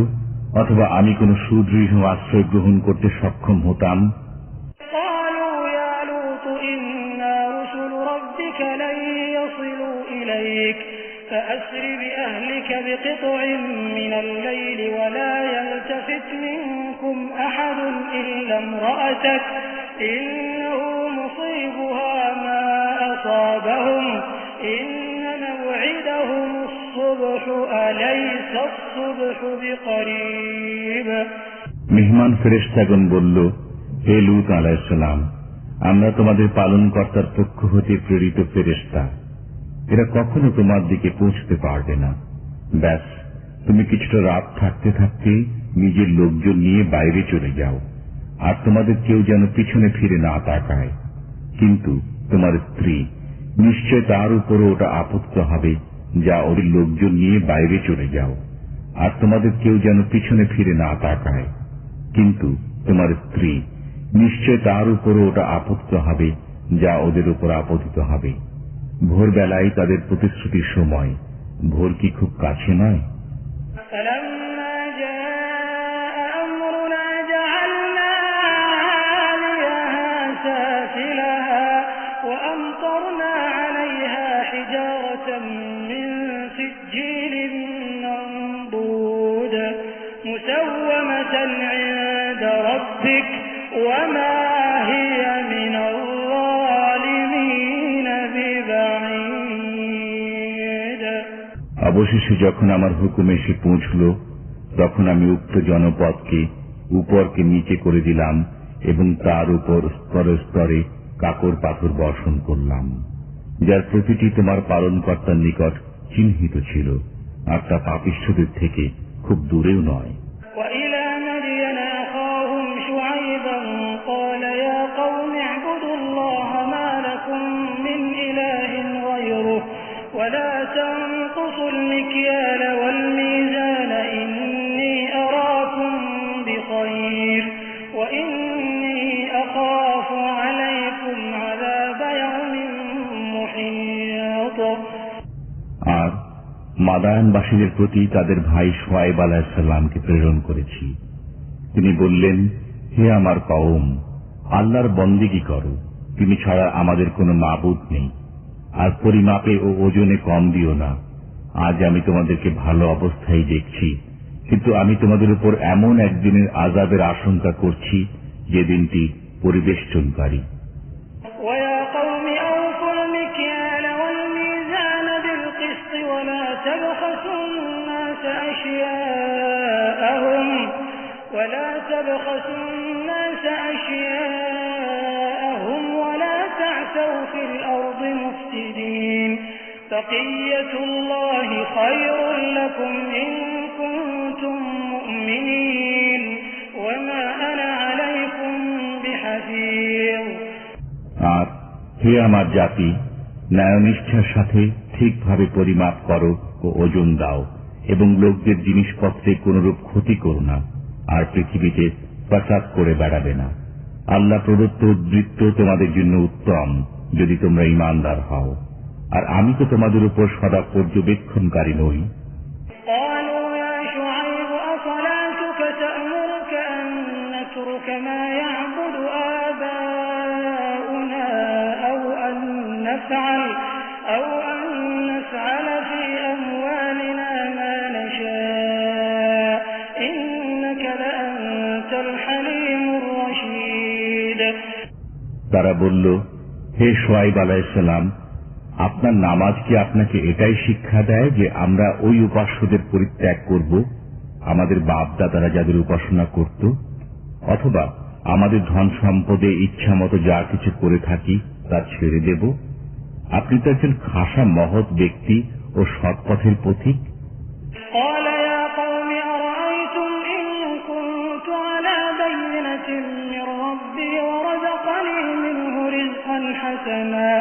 Speaker 2: অথবা আমি কোনো সুদৃঢ় আশ্রয় গ্রহণ করতে সক্ষম হতাম।
Speaker 4: فأسر بأهلك بقطع من الليل ولا يلتفت منكم أحد إلا امرأتك إنه مصيبها ما أصابهم إن موعدهم الصبح أليس الصبح بقريب।
Speaker 2: মেহমান ফেরেশতাগণ বলল, হে লূত আলাইহিস সালাম, আমরা তোমাদের পালনকর্তার পক্ষ হতে প্রেরিত ফেরেশতা, এরা কখনো তোমার দিকে পৌঁছতে পারবে না। ব্যাস, তুমি কিছুটা রাত থাকতে থাকতে নিজের লোকজন নিয়ে বাইরে চলে যাও, আর তোমাদের কেউ যেন পিছনে ফিরে না তাকায়। কিন্তু তোমার স্ত্রী, নিশ্চয় তার উপরও ওটা আপত্ত হবে যা ওদের লোকজন নিয়ে বাইরে চলে যাও, আর তোমাদের কেউ যেন পিছনে ফিরে না তাকায়। কিন্তু তোমার স্ত্রী, নিশ্চয় তার উপরও ওটা আপত্ত হবে যা ওদের উপর আপতিত হবে। ভোরবেলায় তাদের প্রতিশ্রুতির সময়, ভোর কি খুব কাছে নয়? অবশেষে যখন আমার হুকুম এসে পৌঁছল, তখন আমি উক্ত জনপদকে উপরকে নিচে করে দিলাম এবং তার উপর স্তরে স্তরে কাকর পাথর বর্ষণ করলাম, যার প্রতিটি তোমার পালনকর্তার নিকট চিহ্নিত ছিল, আর তা পাপিষ্ঠদের থেকে খুব দূরেও নয়।
Speaker 4: ولا تنقصوا المكيال والميزان إني أراكم بخير وإني أخاف عليكم عذاب يوم محيط।
Speaker 2: আর মাদায়ানবাসীদের প্রতি তাদের ভাই শুআয়ব আলাইহিস সালামকে প্রেরণ করেছি। তিনি বললেন, হে আমার কওম, আল্লাহর বন্দেগী করো, তিনি ছাড়া আমাদের কোনো মাবুদ নেই, আর পরিমাপে ও ওজনে কম দিও না। আজ আমি তোমাদেরকে ভালো অবস্থায় দেখছি, কিন্তু আমি তোমাদের উপর এমন একদিনের আযাবের আশঙ্কা করছি যে দিনটি পরিবেষ্টনকারী।
Speaker 4: ولا تبخسوا الناس أشياءهم ولا تعثوا في الأرض مفسدين بقية الله خير لكم إن كنتم مؤمنين وما أنا عليكم بحفيظ।
Speaker 2: আর হে আমার জাতি, ন্যায়নিষ্ঠার সাথে ঠিকভাবে পরিমাপ করো ও ওজন দাও, এবং লোকদের জিনিসপত্রে কোনরূপ ক্ষতি করো না, আর পৃথিবীতে ফাসাদ করে বেড়াবে না। আল্লাহ প্রদত্ত উদ্বৃত্ত তোমাদের জন্য উত্তম যদি তোমরা ঈমানদার হও, আর আমি তো তোমাদের উপর সদা পর্যবেক্ষণকারী নই। তারা বলল, হে শুআয়ব আলাইহিস সালাম, আপনার নামাজ কি আপনাকে এটাই শিক্ষা দেয় যে আমরা ওই উপাস্যদের পরিত্যাগ করব, আমাদের বাপ দাদারা যাদের উপাসনা করত? অথবা আমাদের ধন সম্পদে ইচ্ছা মতো যা কিছু করে থাকি তা ছেড়ে দেব? আপনি তো একজন খাসা মহৎ ব্যক্তি ও সৎপথের পথিক।
Speaker 4: قال يا قوم أرأيتم إن كنت على بينة من ربي ورزقني منه رزقا حسنا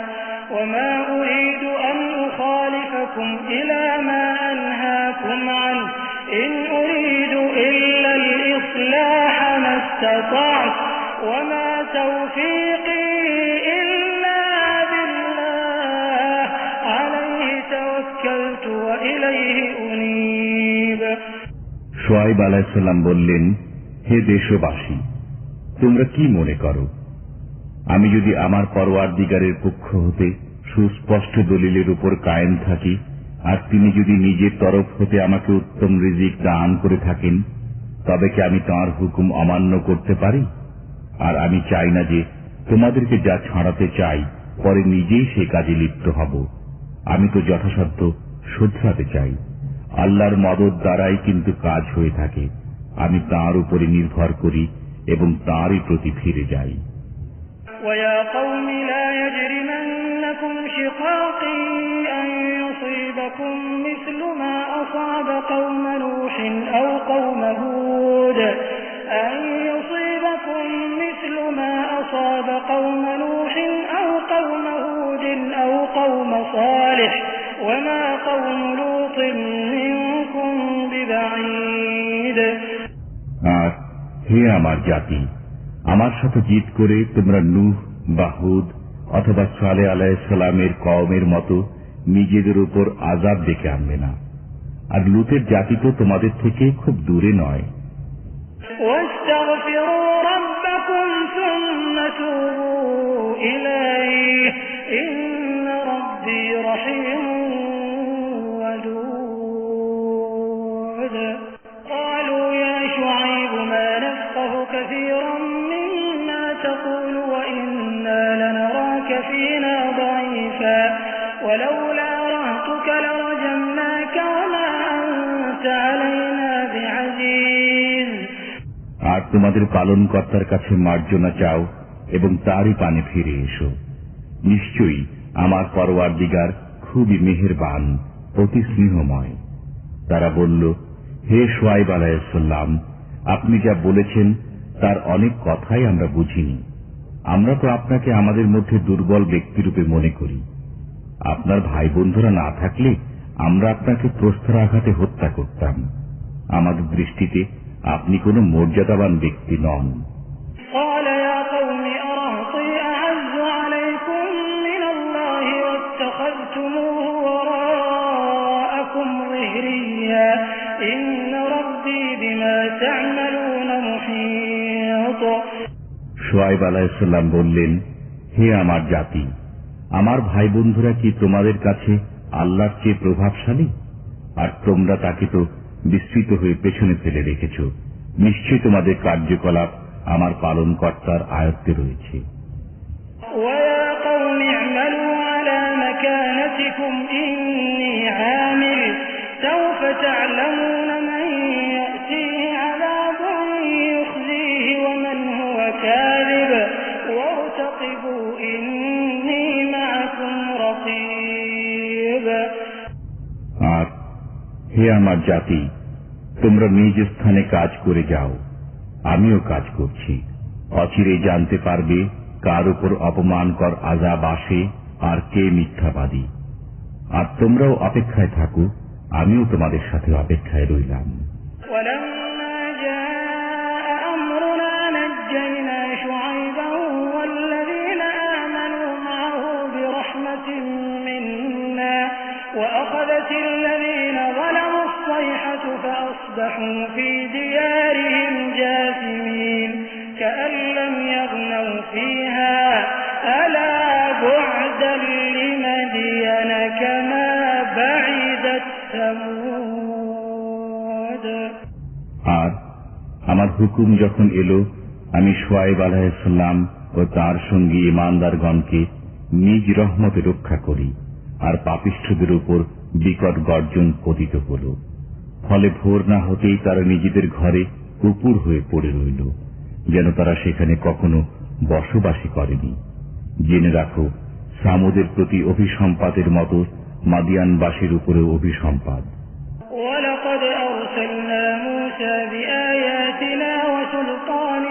Speaker 4: وما أريد أن أخالفكم إلى ما أنهاكم عنه إن أريد إلا الإصلاح ما استطعت وما توفيقي إلا بالله عليه توكلت وإليه أنيب।
Speaker 2: শুআয়ব আলাইহিস সালাম বললেন, হে দেশবাসী, তোমরা কি মনে করো, আমি যদি আমার পরওয়ারদিগারের পক্ষ হতে সুস্পষ্ট দলিলের উপর কায়েম থাকি, আর তিনি যদি নিজের তরফ হতে আমাকে উত্তম রিজিক দান করে থাকেন, তবে কি আমি তাঁর হুকুম অমান্য করতে পারি? আর আমি চাই না যে তোমাদেরকে যা ছাড়াতে চাই পরে নিজেই সে কাজে লিপ্ত হব। আমি তো যথাসাধ্য শুধরাতে চাই। আল্লাহর মদদ দ্বারাই কিন্তু কাজ হয়ে থাকে। আমি তাঁর উপরে নির্ভর করি এবং তাঁরই প্রতি ফিরে যাই।
Speaker 4: ويا قوم لا يجرمنكم شقاقي أن يصيبكم مثل ما أصاب قوم نوح أو قوم هود أن يصيبكم مثل ما أصاب قوم نوح أو قوم هود أو قوم صالح وما قوم لوط منكم ببعيد।
Speaker 2: আর হে আমার জাতি, আমার সাথে জিদ করে তোমরা নূহ বা হুদ অথবা সালেহ আলাইহিস সালামের কওমের মতো নিজেদের উপর আযাব ডেকে আনবে না। আর লূতের জাতি তো তোমাদের থেকে খুব দূরে নয়।
Speaker 4: واستغفروا ربكم ثم توبوا إليه إن ربي رحيم ودود قالوا يا شعيب ما نفقه كثيرا مما تقول وإنا لنراك فينا ضعيفا ولولا رهطك لرجمناك وما أنت علينا بعزيز।
Speaker 2: আর তোমাদের পালনকর্তার কাছে মার্জনা চাও এবং তারই পানে ফিরে এসো। নিশ্চয়ই আমার পরওয়ারদিগার খুবই মেহেরবান, অতি স্নেহময়। তারা বলল, হে শুআয়ব আলাইহিস সালাম, আপনি যা বলেছেন তার অনেক কথাই আমরা বুঝিনি। আমরা তো আপনাকে আমাদের মধ্যে দুর্বল ব্যক্তিরূপে মনে করি। আপনার ভাই বন্ধুরা না থাকলে আমরা আপনাকে প্রস্তরাঘাতে হত্যা করতাম। আমাদের দৃষ্টিতে আপনি কোনো মর্যাদাবান ব্যক্তি নন।
Speaker 4: قال يا قوم أرهطي أعز عليكم من الله واتخذتموه وراءكم ظهريا إن ربي بما تعملون محيط।
Speaker 2: শুআয়ব আলাইহিস সালাম বললেন, হে আমার জাতি, আমার ভাই বন্ধুরা কি তোমাদের কাছে আল্লাহর চেয়ে প্রভাবশালী? আর তোমরা তাকে তো বিস্তৃত হয়ে পেছনে ফেলে রেখেছ। নিশ্চয়ই তোমাদের কার্যকলাপ আমার পালনকর্তার আয়ত্তে রয়েছে।
Speaker 4: ويا قوم اعملوا على مكانتكم إني عامل سوف تعلمون من يأتيه عذاب يخزيه ومن هو كاذب وارتقبوا إني معكم رقيب।
Speaker 2: আর হে আমার জাতি, তোমরা নিজ স্থানে কাজ করে যাও, আমিও কাজ করছি। অচিরে জানতে পারবে কার উপর অপমানকর আযাব আসে আর কে মিথ্যাবাদী। আর তোমরাও অপেক্ষায় থাকো, আমিও তোমাদের সাথে অপেক্ষায় রইলাম।
Speaker 4: ولما جاء أمرنا نجينا شعيبا والذين آمنوا معه برحمة منا وأخذت الذين ظلموا الصيحة فأصبحوا في ديارهم جاثمين كأن لم يغنوا فيها ألا بعدا لمدين كما بعدت ثمود।
Speaker 2: আর আমার হুকুম যখন এলো, আমি শুআয়ব আলাইহিস সালাম ও তার সঙ্গী ঈমানদারগণকে নিজ রহমতে রক্ষা করি, আর পাপিষ্ঠদের উপর বিকট গর্জন পতিত হল। ফলে ভোর না হতেই তারা নিজেদের ঘরে কুকুর হয়ে পড়ে রইল। যেন তারা সেখানে কখনো বসবাসী করেনি। জেনে রাখো, সামুদের প্রতি অভিসম্পাতের মতো মাদিয়ানবাসীর উপরে অভিসম্পাদ।
Speaker 4: وَلَقَدْ أَرْسَلْنَا مُوسَى بِآيَاتِنَا وَسُلْطَانٍ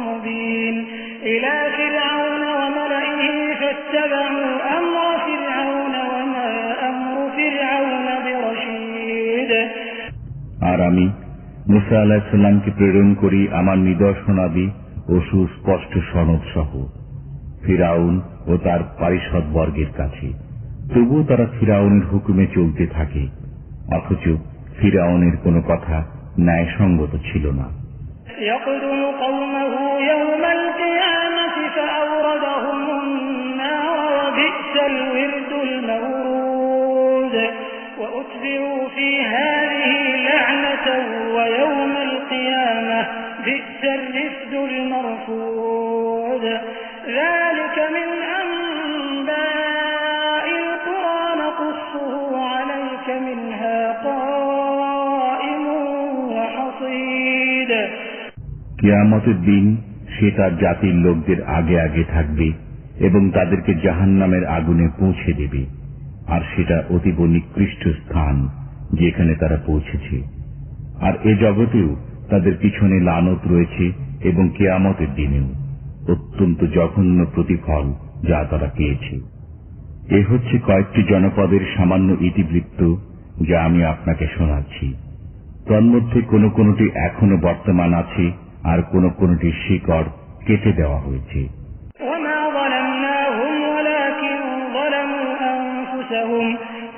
Speaker 4: مُبِينٍ إِلَى فِرْعَوْنَ وَمَلَئِهِ فَاتَّبَعُوا أَمْرَ فِرْعَوْنَ وَمَا أَمْرُ فِرْعَوْنَ بِرَشِيدٍ।
Speaker 2: আর আমি মুসা আলাইহিস সালামকে প্রেরণ করি আমার নিদর্শনাদি ও সুস্পষ্ট সনদ সহ ফিরাউন ও তার পারিষদবর্গের কাছে। তবুও তারা ফিরাউনের হুকুমে চলতে থাকে, অথচ ফিরাউনের কোনো কথা ন্যায়সঙ্গত ছিল না।
Speaker 4: يقدم قومه يوم القيامة فأوردهم النار وبئس الورد المورود وأتبعوا في هذه لعنة ويوم القيامة بئس الرفد المرفود ذلك من أنباء القرى نقصه عليك منها قائم وحصيد।
Speaker 2: কিয়ামতের দিন সে তার জাতির লোকদের আগে আগে থাকবে এবং তাদেরকে জাহান্নামের আগুনে পৌঁছে দেবে, আর সেটা অতীব নিকৃষ্ট স্থান যেখানে তারা পৌঁছেছে। আর এ জগতেও তাদের পিছনে লানত রয়েছে এবং কিয়ামতের দিনেও অত্যন্ত জঘন্য প্রতিফল যা তারা পেয়েছে। এ হচ্ছে কয়েকটি জনপদের সামান্য ইতিবৃত্ত যা আমি আপনাকে শোনাচ্ছি। তন্মধ্যে কোনো কোনোটি এখনো বর্তমান আছে, আর কোন কোনটি শিকড় কেটে দেওয়া হয়েছে।
Speaker 4: وما ظلمناهم ولكن ظلموا أنفسهم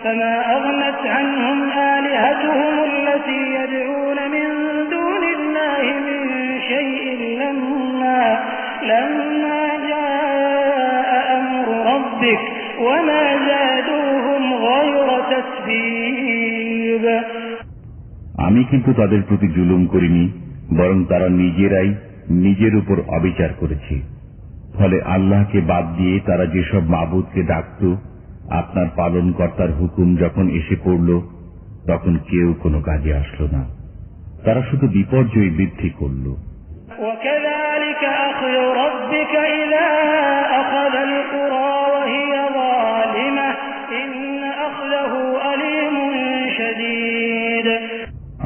Speaker 4: فما أغنت عنهم آلهتهم التي يدعون من دون الله من شيء لما جاء أمر ربك وما زادوهم غير تتبيب।
Speaker 2: আমি কিন্তু তাদের প্রতি জুলুম করিনি, বরং তারা নিজেরাই নিজের উপর অবিচার করেছে। ফলে আল্লাহকে বাদ দিয়ে তারা যেসব মাবুদকে ডাকত, আপনার পালনকর্তার হুকুম যখন এসে পড়ল তখন কেউ কোনো কাজে আসলো না, তারা শুধু বিপর্যয় বৃদ্ধি করল।
Speaker 4: وكذلك أخذ ربك إذا أخذ القرى وهي ظالمة إن أخذه أليم شديد।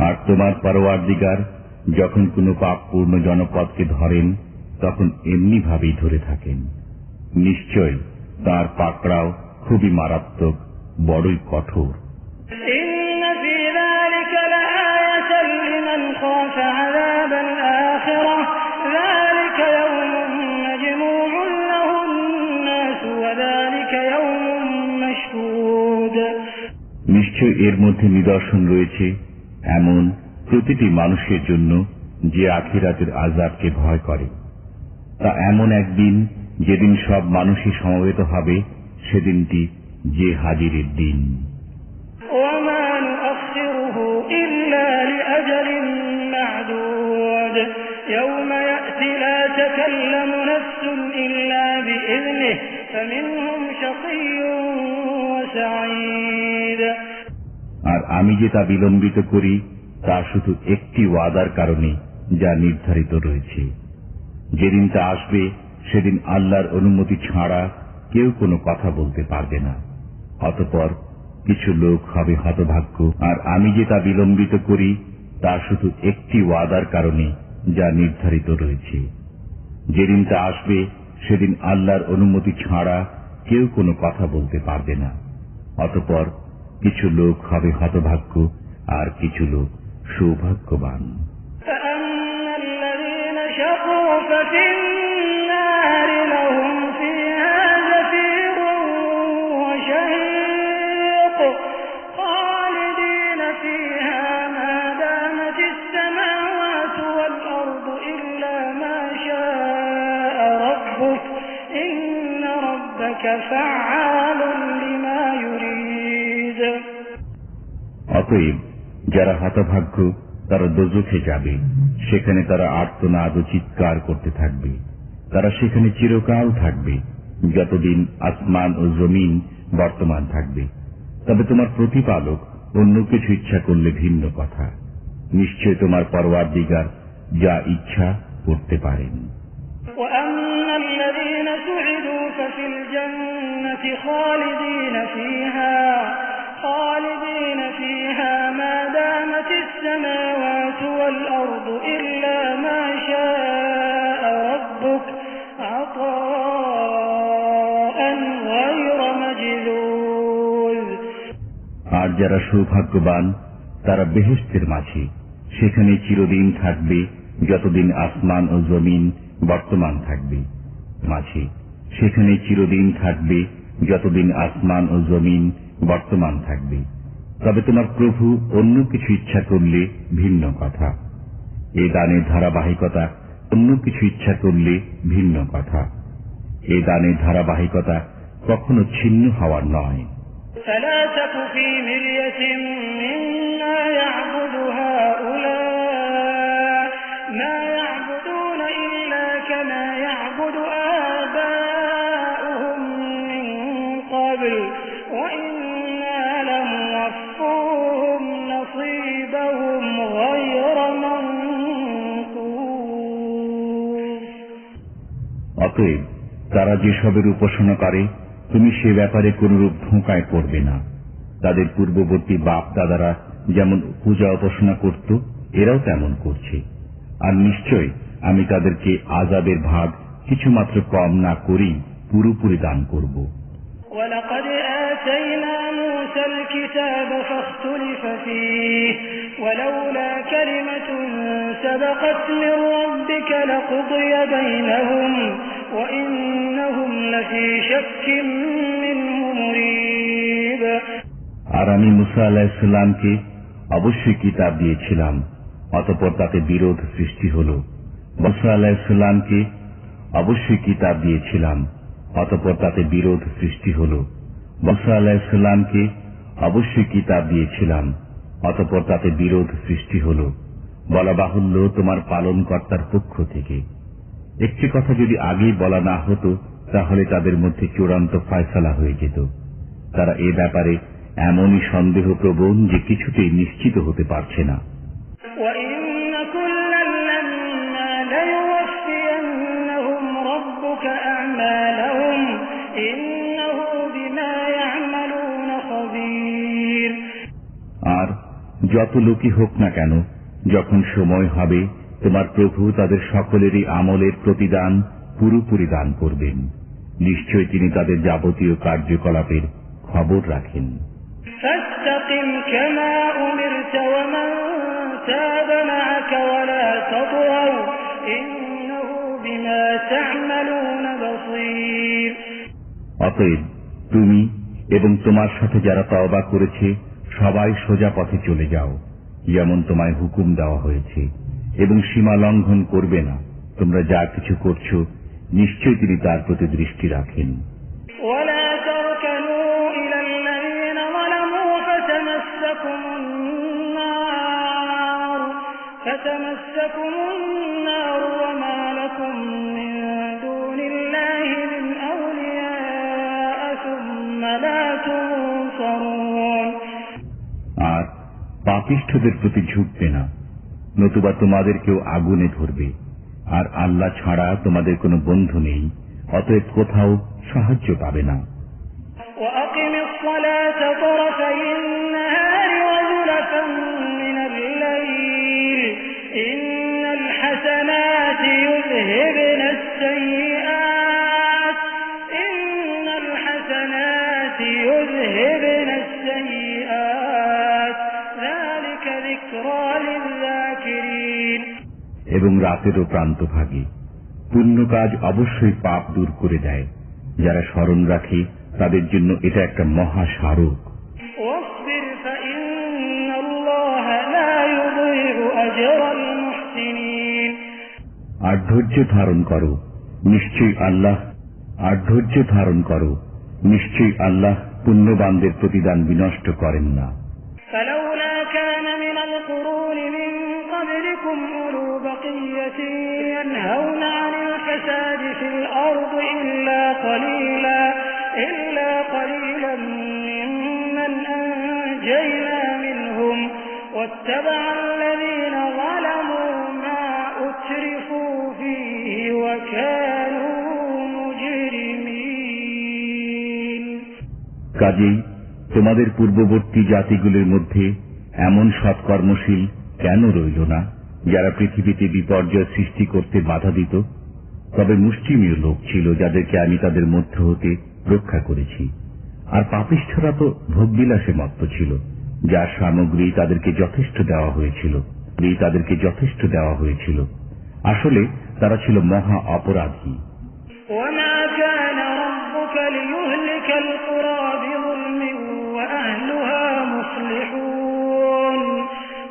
Speaker 2: আর তোমার পরওয়ারদিগার যখন কোনো পাপপূর্ণ জনপদকে ধরেন তখন এমনি ভাবেই ধরে থাকেন। নিশ্চয় তার পাকড়াও খুবই মারাত্মক, বড়ই কঠোর।
Speaker 4: إن في ذلك لآية لمن خاف عذاب الآخرة ذلك يوم مجموع له الناس وذلك يوم مشهود।
Speaker 2: নিশ্চয় এর মধ্যে নিদর্শন রয়েছে এমন প্রতিটি মানুষের জন্য যে আখিরাতের আযাবকে ভয় করে। তা এমন একদিন যেদিন সব মানুষই সমবেত হবে, সেদিনটি যে হাজিরের দিন।
Speaker 4: وما نؤخره إلا لأجل معدود يوم يأتي لا تكلم نفس إلا بإذنه فمنهم شقي وسعيد।
Speaker 2: আর আমি যে তা বিলম্বিত করি তা শুধু একটি ওয়াদার কারণে যা নির্ধারিত রয়েছে। যেদিন তা আসবে সেদিন আল্লাহর অনুমতি ছাড়া কেউ কোনো কথা বলতে পারবে না। অতঃপর কিছু লোক হবে হতভাগ্য। আর আমি যে তা বিলম্বিত করি তা শুধু একটি ওয়াদার কারণে যা নির্ধারিত রয়েছে। যেদিন তা আসবে সেদিন আল্লাহর অনুমতি ছাড়া কেউ কোনো কথা বলতে পারবে না। অতঃপর কিছু লোক হবে হতভাগ্য আর কিছু লোক সৌভাগ্যবান।
Speaker 4: فأما الذين شقوا ففي النار لهم فيها زفير وشهيق خالدين فيها ما دامت السماوات والأرض إلا ما شاء ربك إن ربك فعال لما يريد।
Speaker 2: অতএব যারা হতভাগ্য তারা দোজখে যাবে, সেখানে তারা আর্তনাদ ও চিৎকার করতে থাকবে। তারা সেখানে চিরকাল থাকবে যতদিন আসমান ও জমিন বর্তমান থাকবে। তবে তোমার প্রতিপালক অন্য কিছু ইচ্ছা করলে ভিন্ন কথা। নিশ্চয় তোমার পরওয়ারদিগার যা ইচ্ছা পড়তে পারেন।
Speaker 4: وأما الذين سعدوا ففي الجنة خالدين فيها ما دامت السماوات والأرض إلا ما شاء ربك عطاء غير مجذوذ।
Speaker 2: আর যারা সৌভাগ্যবান তারা বেহেশতের মাঝে সেখানে চিরদিন থাকবে যতদিন আসমান ও জমিন বর্তমান থাকবে, মাঝে সেখানে চিরদিন থাকবে যতদিন আসমান ও জমিন বর্তমান থাকবে। তবে তোমার প্রভু অন্য কিছু ইচ্ছা করলে ভিন্ন কথা। এ দানের ধারাবাহিকতা অন্য কিছু ইচ্ছা করলে ভিন্ন কথা। এ দানের ধারাবাহিকতা কখনো ছিন্ন হওয়ার নয়।
Speaker 4: فلا تك في مرية مما يعبد هؤلاء ما يعبدون إلا كما يعبد آباؤهم من قبل وإنا لموفوهم نصيبهم غير منقوص।
Speaker 2: অতএব তারা যেসবের উপাসনা করে তুমি সে ব্যাপারে কোনরূপ ধোঁকায় পড়বে না। তাদের পূর্ববর্তী বাপ দাদারা যেমন পূজা উপাসনা করত এরাও তেমন করছে। আর নিশ্চয় আমি তাদেরকে আযাবের ভাগ কিছুমাত্র কম না করেই পুরোপুরি দান করব।
Speaker 4: وَلَقَدْ آتَيْنَا مُوسَى الْكِتَابَ فَاخْتُلِفَ فِيهِ وَلَوْلَا كَلِمَةٌ سَبَقَتْ مِنْ رَبِّكَ لَقُضِيَ بَيْنَهُمْ وَإِنَّهُمْ لَفِي شَكٍّ مِّنْهُ مُرِيبٍ।
Speaker 2: আর আমি মুসা আলাইহিস সালামকে অবশ্যই কিতাব দিয়েছিলাম, অতঃপর তাতে বিরোধ সৃষ্টি হল। মুসা আলাইহিস সালামকে অবশ্যই কিতাব দিয়েছিলাম, অতঃপর তাতে বিরোধ সৃষ্টি হল। মুসা আলাইহিস সালামকে অবশ্যই কিতাব দিয়েছিলাম, অতঃপর তাতে বিরোধ সৃষ্টি হল। বলা বাহুল্য তোমার পালনকর্তার পক্ষ থেকে। একটি কথা যদি আগেই বলা না হতো তাহলে তাদের মধ্যে চূড়ান্ত ফয়সালা হয়ে যেত। তারা এ ব্যাপারে এমনই সন্দেহপ্রবণ যে কিছুতেই নিশ্চিত হতে পারছে না। আর যত লোকই হোক না কেন, যখন সময় হবে তোমার প্রভু তাদের সকলেরই আমলের প্রতিদান পুরোপুরি দান করবেন। নিশ্চয় তিনি তাদের যাবতীয় কার্যকলাপের খবর রাখেন।
Speaker 4: فاستقم كما أمرت ومن تاب معك ولا تطغوا إنه بما تعملون بصير।
Speaker 2: অতএব তুমি এবং তোমার সাথে যারা তওবা করেছে সবাই সোজা পথে চলে যাও, যেমন তোমায় হুকুম দেওয়া হয়েছে, এবং সীমা লঙ্ঘন করবে না। তোমরা যা কিছু করছো নিশ্চয় তিনি তার প্রতি দৃষ্টি রাখেন।
Speaker 4: ولا تركنوا إلى الذين ظلموا فتمسكم النار وما لكم من دون الله من أولياء ثم لا تنصرون।
Speaker 2: আর পাপিষ্ঠদের প্রতি ঝুঁকবে না, নতুবা তোমাদেরকেও আগুনে ধরবে, আর আল্লাহ ছাড়া তোমাদের কোনো বন্ধু নেই, অতএব কোথাও সাহায্য পাবে না।
Speaker 4: وأقم الصلاة طرفي النهار وزلفا من الليل إن الحسنات يذهبن السيئات ذلك ذكرى للذاكرين।
Speaker 2: এবং রাতেরও প্রান্তভাগে পুণ্য কাজ অবশ্যই পাপ দূর করে দেয়। যারা স্মরণ রাখে তাদের জন্য এটা একটা মহা স্মারক।
Speaker 4: واصبر فإن الله لا يضيع أجر المحسنين।
Speaker 2: আর ধৈর্য ধারণ করো, নিশ্চয়ই আল্লাহ পুণ্যবানদের প্রতিদান বিনষ্ট করেন না।
Speaker 4: فلولا كان من القرون من قبلكم أولو بقية ينهون عن الفساد في الأرض إلا قليلا ممن أنجينا منهم واتبع الذين ظلموا ما أترفوا
Speaker 2: কাজেই তোমাদের পূর্ববর্তী জাতিগুলির মধ্যে এমন সৎকর্মশীল কেন রইল না যারা পৃথিবীতে বিপর্যয় সৃষ্টি করতে বাধা দিত? তবে মুষ্টিমেয় লোক ছিল যাদেরকে আমি তাদের মধ্য হতে রক্ষা করেছি। আর পাপিষ্ঠরা তো ভোগবিলাসে মত্ত ছিল, যার সামগ্রী তাদেরকে যথেষ্ট দেওয়া হয়েছিল। আসলে তারা ছিল মহা অপরাধী।
Speaker 4: وما كان ربك ليهلك القرى بظلم وأهلها مصلحون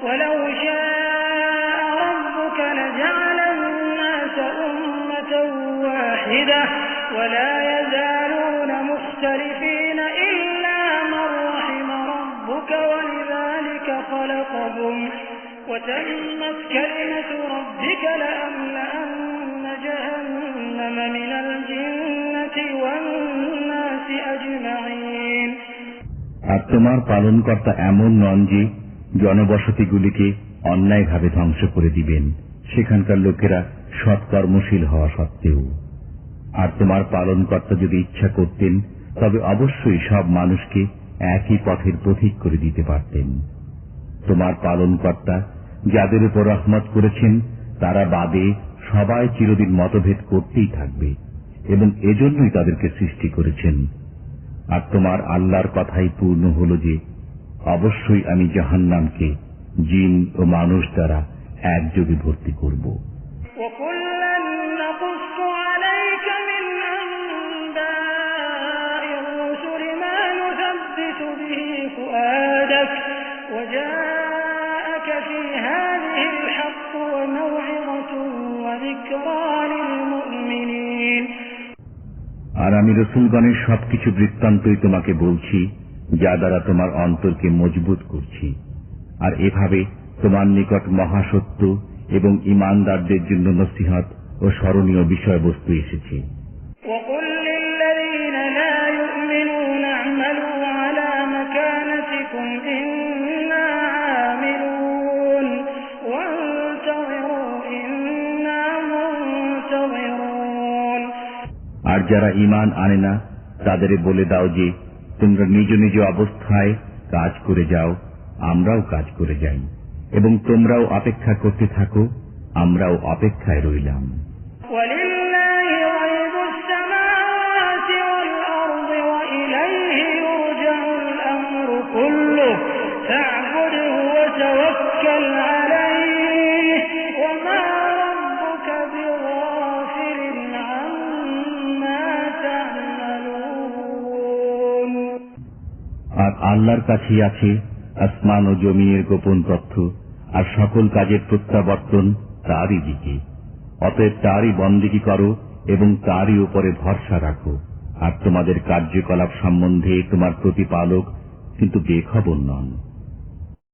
Speaker 4: ولو شاء ربك لجعل الناس أمة واحدة ولا يزالون مختلفين إلا من رحم ربك ولذلك خلقهم وتمت كلمة ربك لأملأن جهنم من الجنة والناس أجمعين।
Speaker 2: আর তোমার পালনকর্তা এমন নন যে জনবসতিগুলিকে অন্যায়ভাবে ধ্বংস করে দিবেন, সেখানকার লোকেরা সৎকর্মশীল হওয়া সত্ত্বেও। আর তোমার পালনকর্তা যদি ইচ্ছা করতেন তবে অবশ্যই সব মানুষকে একই পথের পথিক করে দিতে পারতেন। তোমার পালনকর্তা যাদের উপর রহমত করেছেন তারা বাদে সবাই চিরদিন মতভেদ করতেই থাকবে এবং এজন্যই তাদেরকে সৃষ্টি করেছেন। আর তোমার আল্লাহর কথাই পূর্ণ হল যে অবশ্যই আমি জাহান্নামকে জিন ও মানুষ দ্বারা একযোগে ভর্তি করব। আর আমি রসুলগণের সবকিছু বৃত্তান্তই তোমাকে বলছি, যা দ্বারা তোমার অন্তরকে মজবুত করছি। আর এভাবে তোমার নিকট মহাসত্য এবং ঈমানদারদের জন্য নসিহত ও স্মরণীয় বিষয়বস্তু এসেছে। আর যারা ঈমান আনে না তাদের বলে দাও যে তোমরা নিজ নিজ অবস্থায় কাজ করে যাও, আমরাও কাজ করে যাই, এবং তোমরাও অপেক্ষা করতে থাকো, আমরাও অপেক্ষায় রইলাম। আর আল্লাহর কাছেই আছে আসমান ও জমিনের গোপন তথ্য, আর সকল কাজের প্রত্যাবর্তন তারই দিকে। অতএব তারই বন্দেগী করো এবং তারই উপরে ভরসা রাখো। আর তোমাদের কার্যকলাপ সম্বন্ধে তোমার প্রতিপালক কিন্তু বেখবর নন।